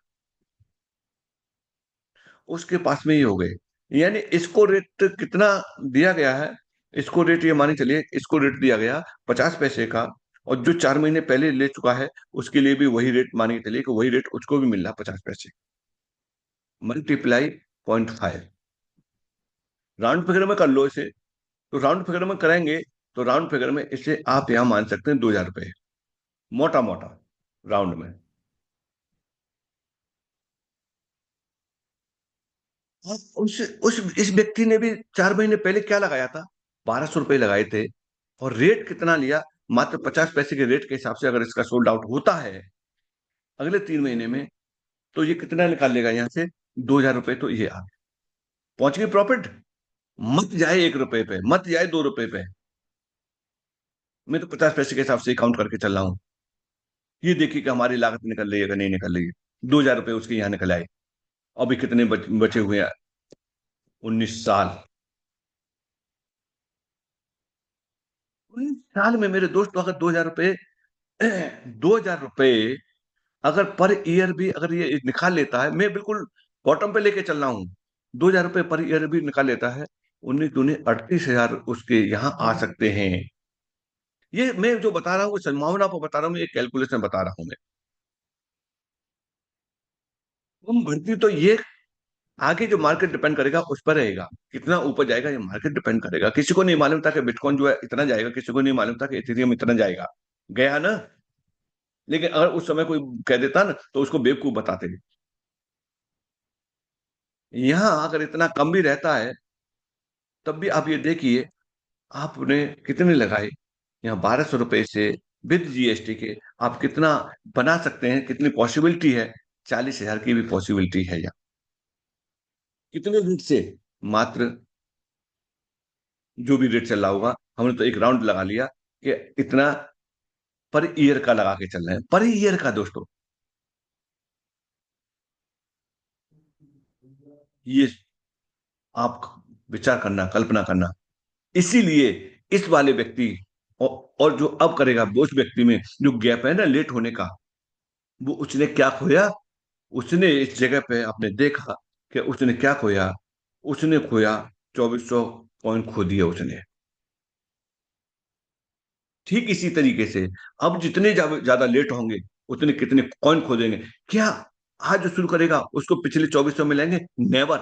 उसके पास में ही हो गए, यानी इसको रेट कितना दिया गया है? इसको रेट ये माने चलिए, इसको रेट दिया गया 50 पैसे का, और जो 4 महीने पहले ले चुका है उसके लिए भी वही रेट माने चलिए कि वही रेट उसको भी मिल रहा 50 पैसे। मल्टीप्लाई 0.5, राउंड फिगर में कर लो इसे। तो राउंड फिगर में करेंगे तो राउंड फिगर में इसे आप यहां मान सकते हैं 2,000 रुपये, मोटा मोटा राउंड में। अब उस इस व्यक्ति ने भी 4 महीने पहले क्या लगाया था, 1,200 रुपये लगाए थे, और रेट कितना लिया, मात्र 50 पैसे के रेट के हिसाब से अगर इसका सोल्ड आउट होता है अगले 3 महीने में, तो ये कितना निकाल लेगा यहाँ से, 2,000 रुपये। तो ये आ पहुंच गई प्रॉफिट। मत जाए 1 रुपए पे, मत जाए 2 रुपए पे, मैं तो 50 पैसे के हिसाब से काउंट करके चल रहा हूँ। ये देखिए कि हमारी लागत निकल रही है कि नहीं निकल रही है। 2,000 रुपये उसके यहाँ निकल आए। अभी कितने बचे हुए हैं, 19 साल। 19 साल में मेरे दोस्त, अगर 2,000 रुपये 2,000 रुपये अगर पर ईयर भी अगर ये निकाल लेता है, मैं बिल्कुल बॉटम पे लेके चल रहा हूँ, 2,000 रुपये पर ईयर भी निकाल लेता है, 19 दूनी 38,000 उसके यहाँ आ सकते हैं। ये मैं जो बता रहा हूँ वो संभावना पर बता रहा हूँ, ये कैलकुलेशन बता रहा हूँ मैं। तुम भर्ती तो ये आगे जो मार्केट डिपेंड करेगा उस पर रहेगा, कितना ऊपर जाएगा ये मार्केट डिपेंड करेगा। किसी को नहीं मालूम था कि बिटकॉइन जो है इतना जाएगा, किसी को नहीं मालूम था कि इथेरियम इतना जाएगा, गया ना। लेकिन अगर उस समय कोई कह देता ना तो उसको बेवकूफ बताते। यहाँ अगर इतना कम भी रहता है तब भी आप ये देखिए, आपने कितने लगाए यहाँ, 1,200 रुपए से विद जीएसटी के आप कितना बना सकते हैं, कितनी पॉसिबिलिटी है, 40,000 की भी पॉसिबिलिटी है यहाँ। कितने रेट से, मात्र जो भी रेट चल रहा होगा, हमने तो एक राउंड लगा लिया कि इतना पर ईयर का लगा के चल रहे हैं, पर ईयर का दोस्तों। ये आप विचार करना, कल्पना करना। इसीलिए इस वाले व्यक्ति और जो अब करेगा वो, उस व्यक्ति में जो गैप है ना लेट होने का, वो उसने क्या खोया, उसने इस जगह पे आपने देखा कि उसने क्या खोया, उसने खोया 2,400 पॉइंट खो दिया उसने। ठीक इसी तरीके से अब जितने ज्यादा लेट होंगे उतने कितने कॉइन खो देंगे। क्या आज जो शुरू करेगा उसको पिछले 2,400 मिलेंगे? नेवर,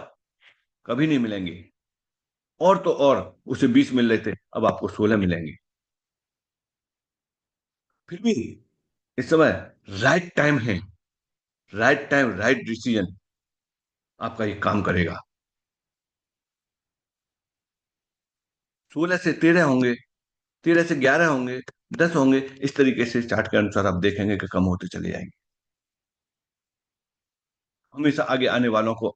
कभी नहीं मिलेंगे। और तो और उसे 20 मिल रहे थे, अब आपको 16 मिलेंगे। फिर भी इस समय राइट टाइम है, राइट टाइम राइट डिसीजन आपका ये काम करेगा। 16 से 13 होंगे, 13 से 11 होंगे, 10 होंगे, इस तरीके से चार्ट के अनुसार आप देखेंगे कि कम होते चले जाएंगे। हमेशा आगे आने वालों को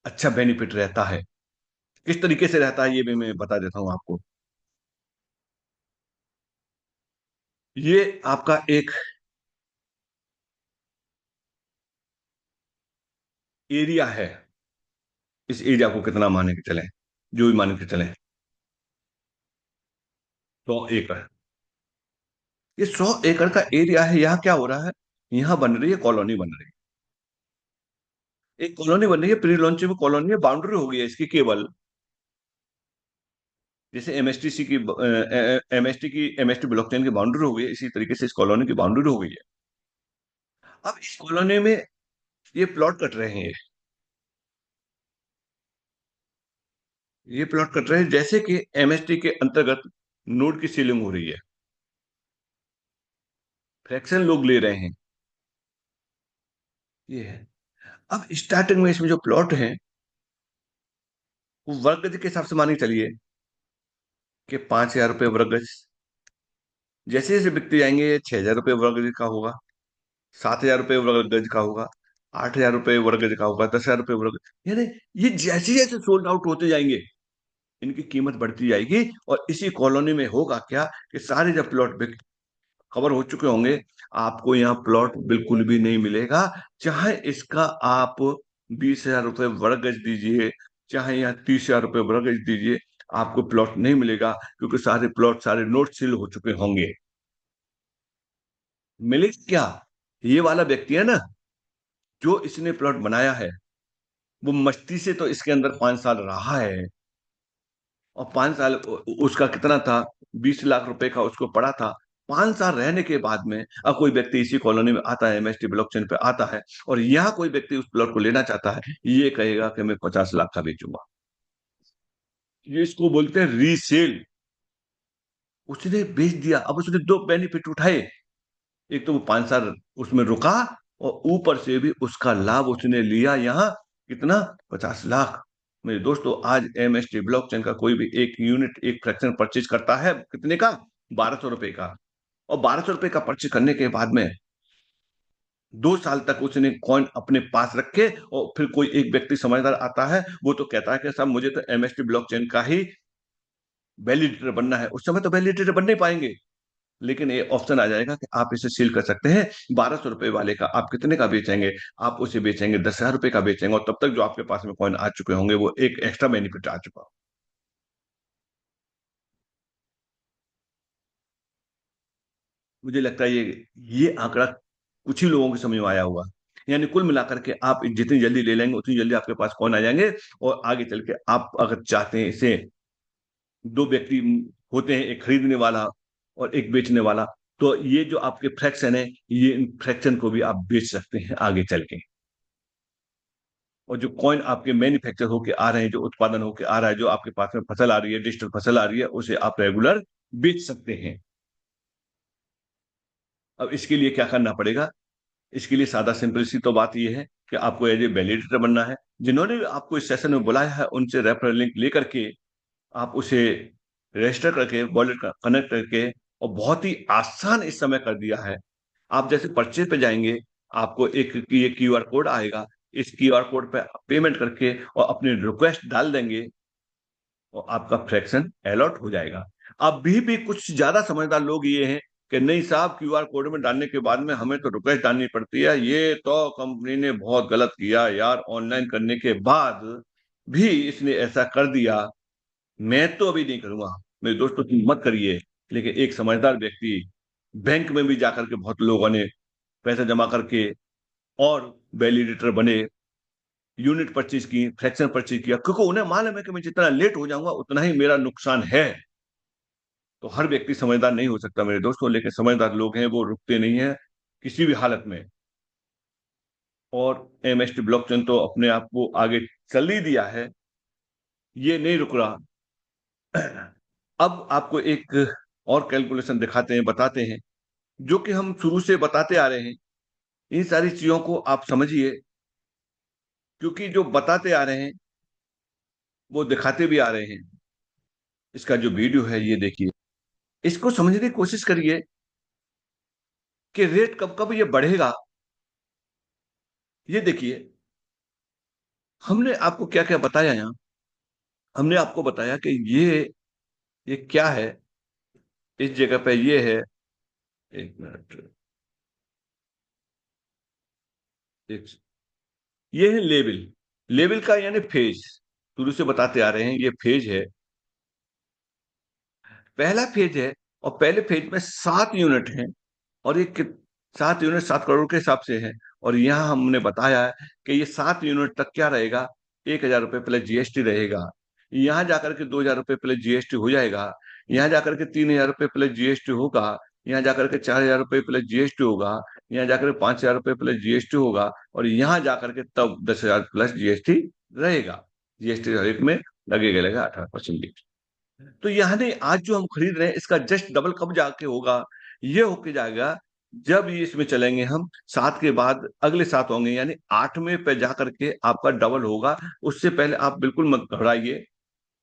अच्छा बेनिफिट रहता है। किस तरीके से रहता है ये भी मैं बता देता हूं आपको। ये आपका एक एरिया है, इस एरिया को कितना माने के चले, जो भी माने के चले, 100 एकड़। ये 100 एकड़ का एरिया है। यहाँ क्या हो रहा है, यहाँ बन रही है कॉलोनी, बन रही है एक कॉलोनी, बन रही है प्री लॉन्चिंग में कॉलोनी है, बाउंड्री हो गई है इसकी केवल। जैसे एमएसटीसी की एमएसटी ब्लॉकचेन की बाउंड्री हो गई है, इसी तरीके से इस कॉलोनी की बाउंड्री हो गई है। अब इस कॉलोनी में ये प्लॉट कट रहे हैं, ये प्लॉट कट रहे हैं जैसे कि एमएसटी के अंतर्गत नोड की सीलिंग हो रही है, फ्रैक्शन लोग ले रहे हैं, ये है। अब स्टार्टिंग में इसमें जो प्लॉट है वो वर्ग गज के हिसाब से मानी चलिए कि 5,000 रुपये वर्ग गज। जैसे जैसे बिकते जाएंगे 6,000 रुपये वर्ग गज का होगा, 7,000 रुपये वर्ग गज का होगा, 8,000 रुपये वर्ग गज का होगा, 10,000 रुपये वर्ग, यानी ये जैसे जैसे सोल्ड आउट होते जाएंगे इनकी कीमत बढ़ती जाएगी। और इसी कॉलोनी में होगा क्या कि सारे जब प्लॉट कवर हो चुके होंगे, आपको यहाँ प्लॉट बिल्कुल भी नहीं मिलेगा। चाहे इसका आप 20,000 रुपये वर्ग गज दीजिए, चाहे यहाँ 30,000 रुपये वर्ग गज दीजिए, आपको प्लॉट नहीं मिलेगा, क्योंकि सारे प्लॉट सारे नोट सील हो चुके होंगे। मिले क्या, ये वाला व्यक्ति है ना जो इसने प्लॉट बनाया है, वो मस्ती से तो इसके अंदर 5 साल रहा है, और 5 साल उसका कितना था, 20 लाख रुपए का उसको पड़ा था। 5 साल रहने के बाद में अब कोई व्यक्ति इसी कॉलोनी में आता है, एमएसटी ब्लॉकचेन पे आता है, और यहाँ कोई व्यक्ति उस प्लॉट को लेना चाहता है, ये कहेगा कि मैं 50 लाख का बेचूंगा। ये इसको बोलते हैं रीसेल। उसने बेच दिया। अब उसने दो बेनिफिट उठाए, एक तो वो 5 साल उसमें रुका, और ऊपर से भी उसका लाभ उसने लिया। यहाँ कितना, 50 लाख। मेरे दोस्तों, आज एमएसटी ब्लॉकचेन का कोई भी एक यूनिट, एक फ्रैक्शन परचेज करता है, कितने का, 1200 रुपए का। और 1200 रुपए का परचेज करने के बाद में 2 साल तक उसने कॉइन अपने पास रखे, और फिर कोई एक व्यक्ति समझदार आता है, वो तो कहता है कि साहब मुझे तो एमएसटी ब्लॉकचेन का ही वैलिडेटर बनना है। उस समय तो वैलिडेटर बन नहीं पाएंगे, लेकिन ये ऑप्शन आ जाएगा कि आप इसे सील कर सकते हैं। 1200 रुपए वाले का आप कितने का बेचेंगे, आप उसे बेचेंगे 10,000 रुपए का बेचेंगे, और तब तक जो आपके पास में कॉइन आ चुके होंगे वो एक एक्स्ट्रा बेनिफिट आ चुका हो। मुझे लगता है ये आंकड़ा कुछ ही लोगों के समझ में आया होगा। यानी कुल मिलाकर के आप जितनी जल्दी ले लेंगे उतनी जल्दी आपके पास कॉइन आ जाएंगे, और आगे चल के आप अगर चाहते हैं इसे, दो व्यक्ति होते हैं, एक खरीदने वाला और एक बेचने वाला, तो ये जो आपके फ्रैक्शन है, ये इन फ्रैक्शन को भी आप बेच सकते हैं आगे चल के। और जो कॉइन आपके मैन्युफैक्चर होके आ रहे हैं, जो उत्पादन होके आ रहा है, जो आपके पास में फसल आ रही है, डिजिटल फसल आ रही है, उसे आप रेगुलर बेच सकते हैं। अब इसके लिए क्या करना पड़ेगा, इसके लिए सादा सिंपल सी तो बात यह है कि आपको एज ए वैलिडेटर बनना है। जिन्होंने भी आपको इस सेशन में बुलाया है, उनसे रेफरल लिंक लेकर के आप उसे रजिस्टर करके, वॉलेट कनेक्ट करके, और बहुत ही आसान इस समय कर दिया है। आप जैसे परचेज पे जाएंगे, आपको एक ये क्यूआर कोड आएगा, इस क्यूआर कोड पे पेमेंट करके और अपनी रिक्वेस्ट डाल देंगे, और आपका फ्रैक्शन अलॉट हो जाएगा। अभी भी कुछ ज्यादा समझदार लोग ये हैं कि नहीं साहब, क्यूआर कोड में डालने के बाद में हमें तो रिक्वेस्ट डालनी पड़ती है, ये तो कंपनी ने बहुत गलत किया यार, ऑनलाइन करने के बाद भी इसने ऐसा कर दिया, मैं तो अभी नहीं करूंगा। मेरे दोस्तों, तुम मत करिए। लेकिन एक समझदार व्यक्ति, बैंक में भी जाकर के बहुत लोगों ने पैसा जमा करके और वैलिडेटर बने, यूनिट परचेज की, फ्रैक्शन परचेज किया, क्योंकि उन्हें मालूम है कि मैं जितना लेट हो जाऊंगा उतना ही मेरा नुकसान है। तो हर व्यक्ति समझदार नहीं हो सकता मेरे दोस्तों, लेकिन समझदार लोग हैं वो रुकते नहीं है किसी भी हालत में। और एमएसटी ब्लॉकचेन तो अपने आप को आगे चल ही दिया है, ये नहीं रुक रहा। अब आपको एक और कैलकुलेशन दिखाते हैं, बताते हैं, जो कि हम शुरू से बताते आ रहे हैं। इन सारी चीजों को आप समझिए, क्योंकि जो बताते आ रहे हैं वो दिखाते भी आ रहे हैं। इसका जो वीडियो है ये देखिए, इसको समझने की कोशिश करिए कि रेट कब कब ये बढ़ेगा। ये देखिए, हमने आपको क्या क्या बताया यहाँ। हमने आपको बताया कि ये क्या है, इस जगह पे ये है। एक मिनट, एक, ये है लेवल। लेवल का यानी फेज, शुरू से बताते आ रहे हैं, ये फेज है, पहला फेज है। और पहले फेज में 7 यूनिट हैं, और ये 7 यूनिट 7 करोड़ के हिसाब से है। और यहाँ हमने बताया है कि ये 7 यूनिट तक क्या रहेगा, 1,000 रुपये प्लस जीएसटी रहेगा। यहाँ जाकर के 2,000 रुपये प्लस जीएसटी हो जाएगा। यहाँ जाकर के 3,000 रुपये प्लस जीएसटी होगा। यहाँ जाकर के 4,000 रुपये प्लस जीएसटी होगा। यहाँ जाकर के 5,000 रुपये प्लस जीएसटी होगा। और यहाँ जाकर के तब 10,000 प्लस जीएसटी रहेगा। जीएसटी हर एक में लगेगा 18%। तो यानी आज जो हम खरीद रहे हैं, इसका जस्ट डबल कब जाके होगा, ये होके जाएगा जब ये इसमें चलेंगे हम 7 के बाद अगले 7 होंगे, यानी 8वें पे जाकर के आपका डबल होगा। उससे पहले आप बिल्कुल मत घबराइए,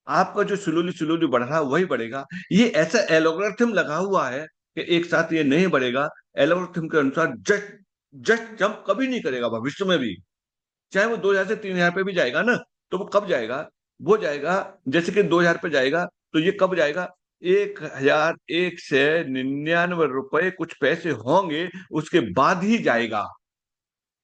आपका जो स्लोली स्लोली बढ़ रहा है वही बढ़ेगा। ये ऐसा एलोग्राथम लगा हुआ है कि एक साथ ये नहीं बढ़ेगा। एलोग्राथम के अनुसार जस्ट जस्ट जंप कभी नहीं करेगा भविष्य में भी। चाहे वो 2,000 से 3,000 पे भी जाएगा ना, तो वो कब जाएगा, वो जाएगा जैसे कि 2,000 पे जाएगा, तो ये कब जाएगा, 1,199 रुपए कुछ पैसे होंगे उसके बाद ही जाएगा।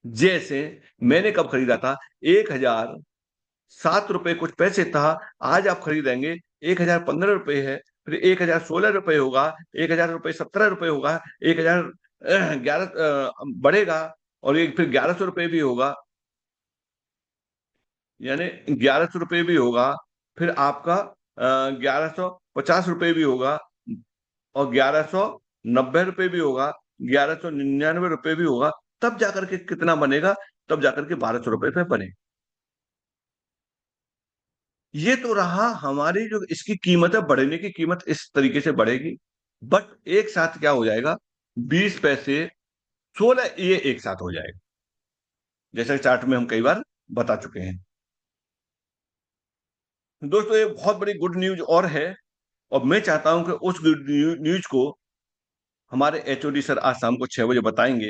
जैसे मैंने कब खरीदा था, 1,007 रुपए कुछ पैसे था, आज आप खरीदेंगे 1,015 रुपए है, फिर 1,016 रुपए होगा, 1,017 रुपए होगा, 1,011 बढ़ेगा, और एक फिर 1,100 रुपए भी होगा, यानी 1,100 रुपये भी होगा, फिर आपका 1,150 रुपये भी होगा, और 1,190 रुपये भी होगा, 1,199 रुपये भी होगा। तब जाकर के कितना बनेगा, तब जाकर के 1,200 रुपये पे बने। ये तो रहा हमारी जो इसकी कीमत है, बढ़ने की कीमत इस तरीके से बढ़ेगी। बट एक साथ क्या हो जाएगा, 20 पैसे 16 ये एक साथ हो जाएगा, जैसा कि चार्ट में हम कई बार बता चुके हैं। दोस्तों ये बहुत बड़ी गुड न्यूज और है, और मैं चाहता हूं कि उस गुड न्यूज को हमारे एचओडी सर आज शाम को 6 बजे बताएंगे।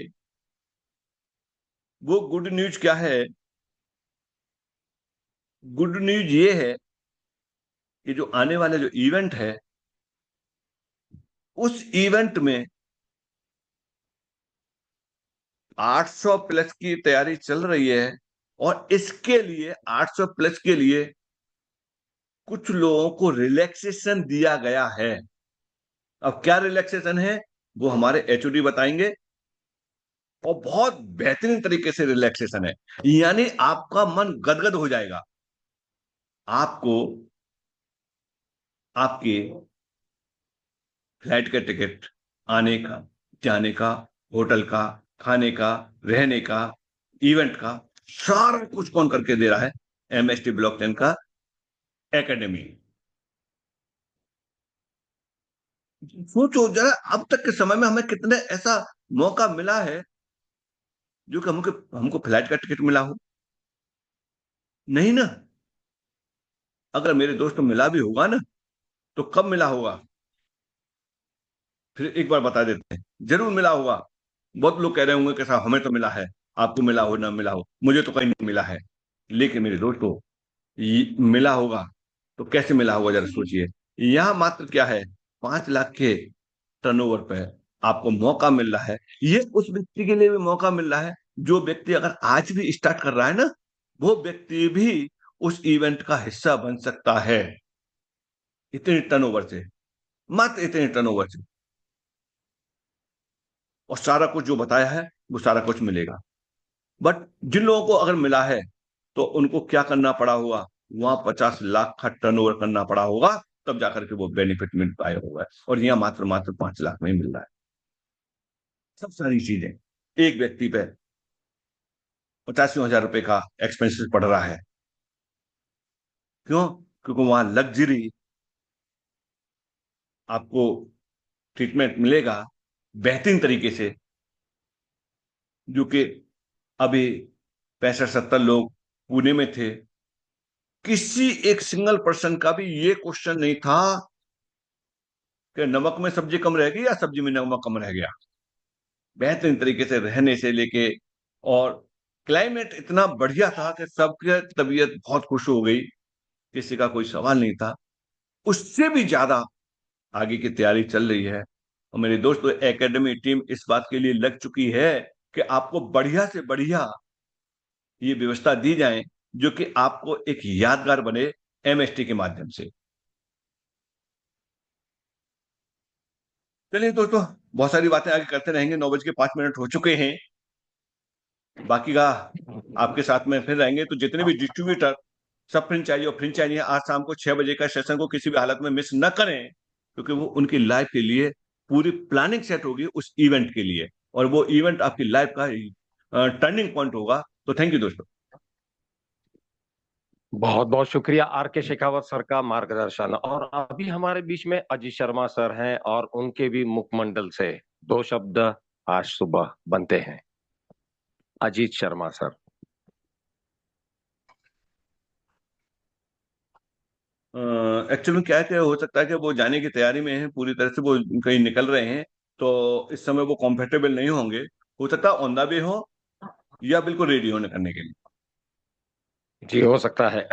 वो गुड न्यूज क्या है? गुड न्यूज ये है कि जो आने वाले जो इवेंट है, उस इवेंट में 800 प्लस की तैयारी चल रही है, और इसके लिए 800 प्लस के लिए कुछ लोगों को रिलैक्सेशन दिया गया है। अब क्या रिलैक्सेशन है वो हमारे एचओडी बताएंगे, और बहुत बेहतरीन तरीके से रिलैक्सेशन है, यानी आपका मन गदगद हो जाएगा। आपको आपके फ्लाइट का टिकट, आने का, जाने का, होटल का, खाने का, रहने का, इवेंट का, सारा कुछ कौन करके दे रहा है? एमएसटी ब्लॉक 10 का एकेडमी। सोचो जरा, अब तक के समय में हमें कितने ऐसा मौका मिला है जो कि हमको हमको फ्लाइट का टिकट मिला हो? नहीं ना। अगर मेरे दोस्त को मिला भी होगा ना, तो कब मिला होगा? फिर एक बार बता देते हैं, जरूर मिला होगा। बहुत लोग कह रहे होंगे कि साहब हमें तो मिला है, आपको मिला हो ना मिला हो, मुझे तो कहीं नहीं मिला है। लेकिन मेरे दोस्तों, मिला होगा तो कैसे मिला होगा, जरा सोचिए। यहाँ मात्र क्या है, 5 लाख के टर्नओवर पे आपको मौका मिल रहा है। ये उस व्यक्ति के लिए भी मौका मिल रहा है, जो व्यक्ति अगर आज भी स्टार्ट कर रहा है ना, वो व्यक्ति भी उस इवेंट का हिस्सा बन सकता है, इतने टर्नओवर से, मात्र इतने टर्नओवर से। और सारा कुछ जो बताया है वो सारा कुछ मिलेगा। बट जिन लोगों को अगर मिला है, तो उनको क्या करना पड़ा होगा? वहां 50 लाख का टर्नओवर करना पड़ा होगा, तब जाकर के वो बेनिफिट मिल पाया होगा। और यहाँ मात्र मात्र 5 लाख में ही मिल रहा है सब सारी चीजें। एक व्यक्ति पे 85,000 रुपए का एक्सपेंसेस पड़ रहा है। क्यों? क्योंकि वहां लग्जरी आपको ट्रीटमेंट मिलेगा बेहतरीन तरीके से, जो कि अभी 65-70 लोग पुणे में थे। किसी एक सिंगल पर्सन का भी ये क्वेश्चन नहीं था कि नमक में सब्जी कम रह गई या सब्जी में नमक कम रह गया। बेहतरीन तरीके से रहने से लेके, और क्लाइमेट इतना बढ़िया था कि सबकी तबीयत बहुत खुश हो गई, किसी का कोई सवाल नहीं था। उससे भी ज्यादा आगे की तैयारी चल रही है, और मेरे दोस्तों एकेडमी टीम इस बात के लिए लग चुकी है कि आपको बढ़िया से बढ़िया ये व्यवस्था दी जाए, जो कि आपको एक यादगार बने एमएसटी के माध्यम से। चलिए दोस्तों, बहुत सारी बातें आगे करते रहेंगे। 9:05 हो चुके हैं। बाकी का आपके साथ में फिर रहेंगे। तो जितने भी डिस्ट्रीब्यूटर, सब फ्रेंचाइजी और फ्रेंचाइजी आज शाम को 6 बजे का सेशन को किसी भी हालत में मिस न करें, क्योंकि वो उनकी लाइफ के लिए पूरी प्लानिंग सेट होगी उस इवेंट के लिए, और वो इवेंट आपकी लाइफ का टर्निंग पॉइंट होगा। तो थैंक यू दोस्तों। बहुत बहुत शुक्रिया आर के शेखावत सर का मार्गदर्शन। और अभी हमारे बीच में अजीत शर्मा सर हैं, और उनके भी मुखमंडल से 2 शब्द आज सुबह बनते हैं। अजीत शर्मा सर। एक्चुअली में क्या है कि हो सकता है कि वो जाने की तैयारी में है, पूरी तरह से वो कहीं निकल रहे हैं, तो इस समय वो कंफर्टेबल नहीं होंगे। हो सकता है ऑन द वे हो, या बिल्कुल रेडी होने करने के लिए। जी हो सकता है।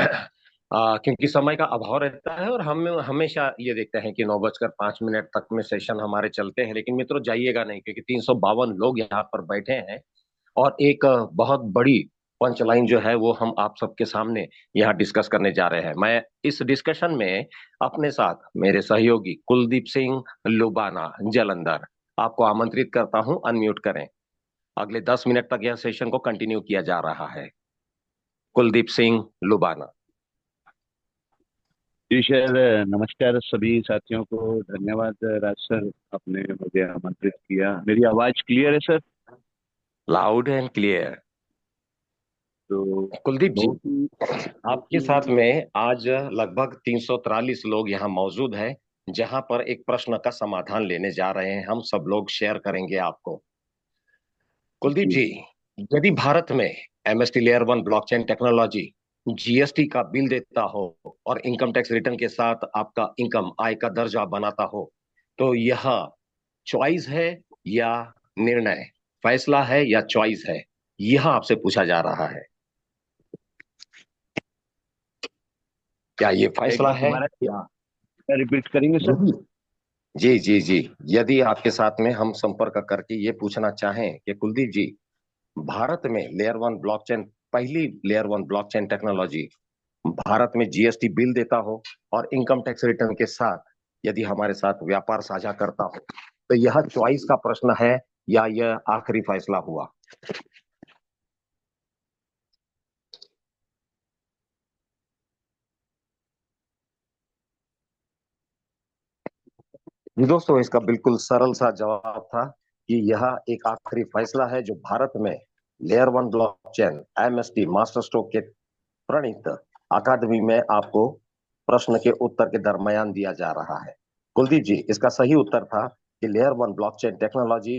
क्योंकि समय का अभाव रहता है, और हम हमेशा ये देखते हैं कि 9:05 तक में सेशन हमारे चलते हैं। लेकिन मित्रों जाइएगा नहीं, क्योंकि 352 लोग यहाँ पर बैठे हैं, और एक बहुत बड़ी पंच लाइन जो है वो हम आप सबके सामने यहाँ डिस्कस करने जा रहे हैं। मैं इस डिस्कशन में अपने साथ मेरे सहयोगी कुलदीप सिंह लुबाना जलंधर आपको आमंत्रित करता हूं, अनम्यूट करें। अगले 10 मिनट तक यह सेशन को कंटिन्यू किया जा रहा है। कुलदीप सिंह लुबाना। जी सर, नमस्कार सभी साथियों को। धन्यवाद राज सर, आपने मुझे आमंत्रित किया। मेरी आवाज क्लियर है सर? Loud and clear. तो कुलदीप जी, बहुत आपके साथ में आज लगभग 343 लोग यहाँ मौजूद हैं। जहां पर एक प्रश्न का समाधान लेने जा रहे हैं, हम सब लोग शेयर करेंगे आपको। कुलदीप जी। जी, यदि भारत में MST layer 1 blockchain technology GST का बिल देता हो और इनकम टैक्स रिटर्न के साथ आपका इनकम आय का दर्जा बनाता हो, तो यह चॉइस है या निर्णय, फैसला है या चॉइस है, यह आपसे पूछा जा रहा है। क्या ये एक फैसला बार है दोबारा या रिपीट करेंगे सर? जी जी जी, यदि आपके साथ में हम संपर्क करके ये पूछना चाहें कि कुलदीप जी, भारत में लेयर 1 ब्लॉकचेन, पहली लेयर 1 ब्लॉकचेन टेक्नोलॉजी भारत में जीएसटी बिल देता हो और इनकम टैक्स रिटर्न के साथ यदि हमारे साथ व्यापार साझा करता हो, तो यह चॉइस का प्रश्न है या यह आखिरी फैसला हुआ? जी दोस्तों, इसका बिल्कुल सरल सा जवाब था कि यह एक आखिरी फैसला है जो भारत में layer 1 blockchain MST master stroke के प्रणीत अकादमी में आपको प्रश्न के उत्तर के दरमियान दिया जा रहा है। कुलदीप जी, इसका सही उत्तर था कि लेयर 1 ब्लॉकचेन टेक्नोलॉजी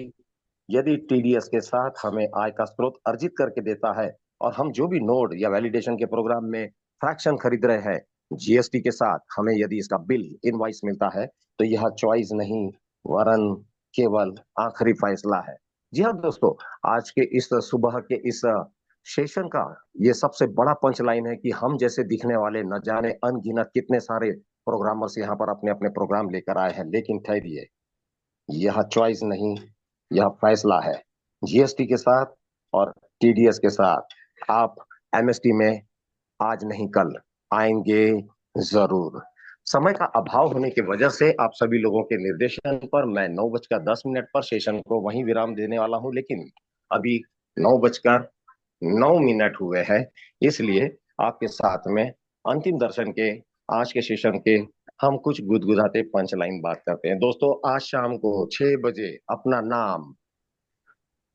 यदि टीडीएस के साथ हमें आय का स्रोत अर्जित करके देता है और हम जो भी नोड या वैलिडेशन के प्रोग्राम में फ्रैक्शन खरीद रहे हैं, जीएसटी के साथ हमें यदि इसका बिल इनवॉइस मिलता है, तो यह चॉइस नहीं वरन केवल आखिरी फैसला है। जी हाँ दोस्तों, आज के इस सुबह के इस सेशन का ये सबसे बड़ा पंच लाइन है कि हम जैसे दिखने वाले न जाने अनगिनत कितने सारे प्रोग्रामर्स यहाँ पर अपने अपने प्रोग्राम लेकर आए हैं, लेकिन ठहरिए, यह चॉइस नहीं, यह फैसला है। जीएसटी के साथ और टीडीएस के साथ आप एमएसटी में आज नहीं कल आएंगे जरूर। समय का अभाव होने की वजह से आप सभी लोगों के निर्देशन पर मैं 9:10 पर सेशन को वहीं विराम देने वाला हूं, लेकिन अभी 9:09 हुए हैं, इसलिए आपके साथ में अंतिम दर्शन के आज के सेशन के हम कुछ गुदगुदाते पंच लाइन बात करते हैं। दोस्तों, आज शाम को 6 बजे अपना नाम,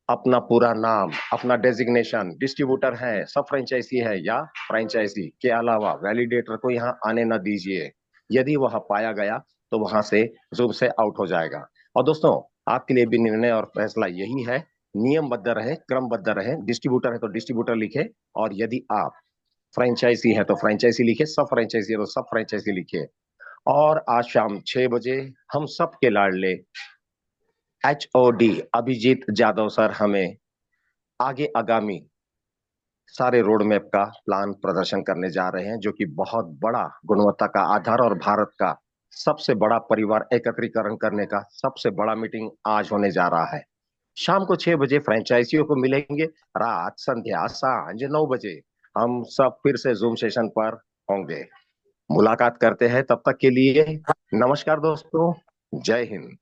अपना पूरा नाम, अपना डेजिग्नेशन, डिस्ट्रीब्यूटर है, सब फ्रेंचाइजी है या फ्रेंचाइजी के अलावा वैलिडेटर को यहाँ आने न दीजिए। यदि वह पाया गया तो वहां से जूम से आउट हो जाएगा। और दोस्तों, आपके लिए भी निर्णय और फैसला यही है, नियमबद्ध रहे, क्रमबद्ध रहे। डिस्ट्रीब्यूटर है तो डिस्ट्रीब्यूटर लिखे, और यदि आप फ्रेंचाइजी है तो फ्रेंचाइजी लिखे, सब फ्रेंचाइजी है तो सब फ्रेंचाइजी लिखे। और आज शाम 6 बजे हम सब के लाडले HOD अभिजीत जादव सर हमें आगे आगामी सारे रोड मैप का प्लान प्रदर्शन करने जा रहे हैं, जो कि बहुत बड़ा गुणवत्ता का आधार और भारत का सबसे बड़ा परिवार एकत्रीकरण करने का सबसे बड़ा मीटिंग आज होने जा रहा है। शाम को 6 बजे फ्रेंचाइजियों को मिलेंगे, रात संध्या सांझ 9 बजे हम सब फिर से जूम सेशन पर होंगे। मुलाकात करते हैं, तब तक के लिए नमस्कार दोस्तों, जय हिंद।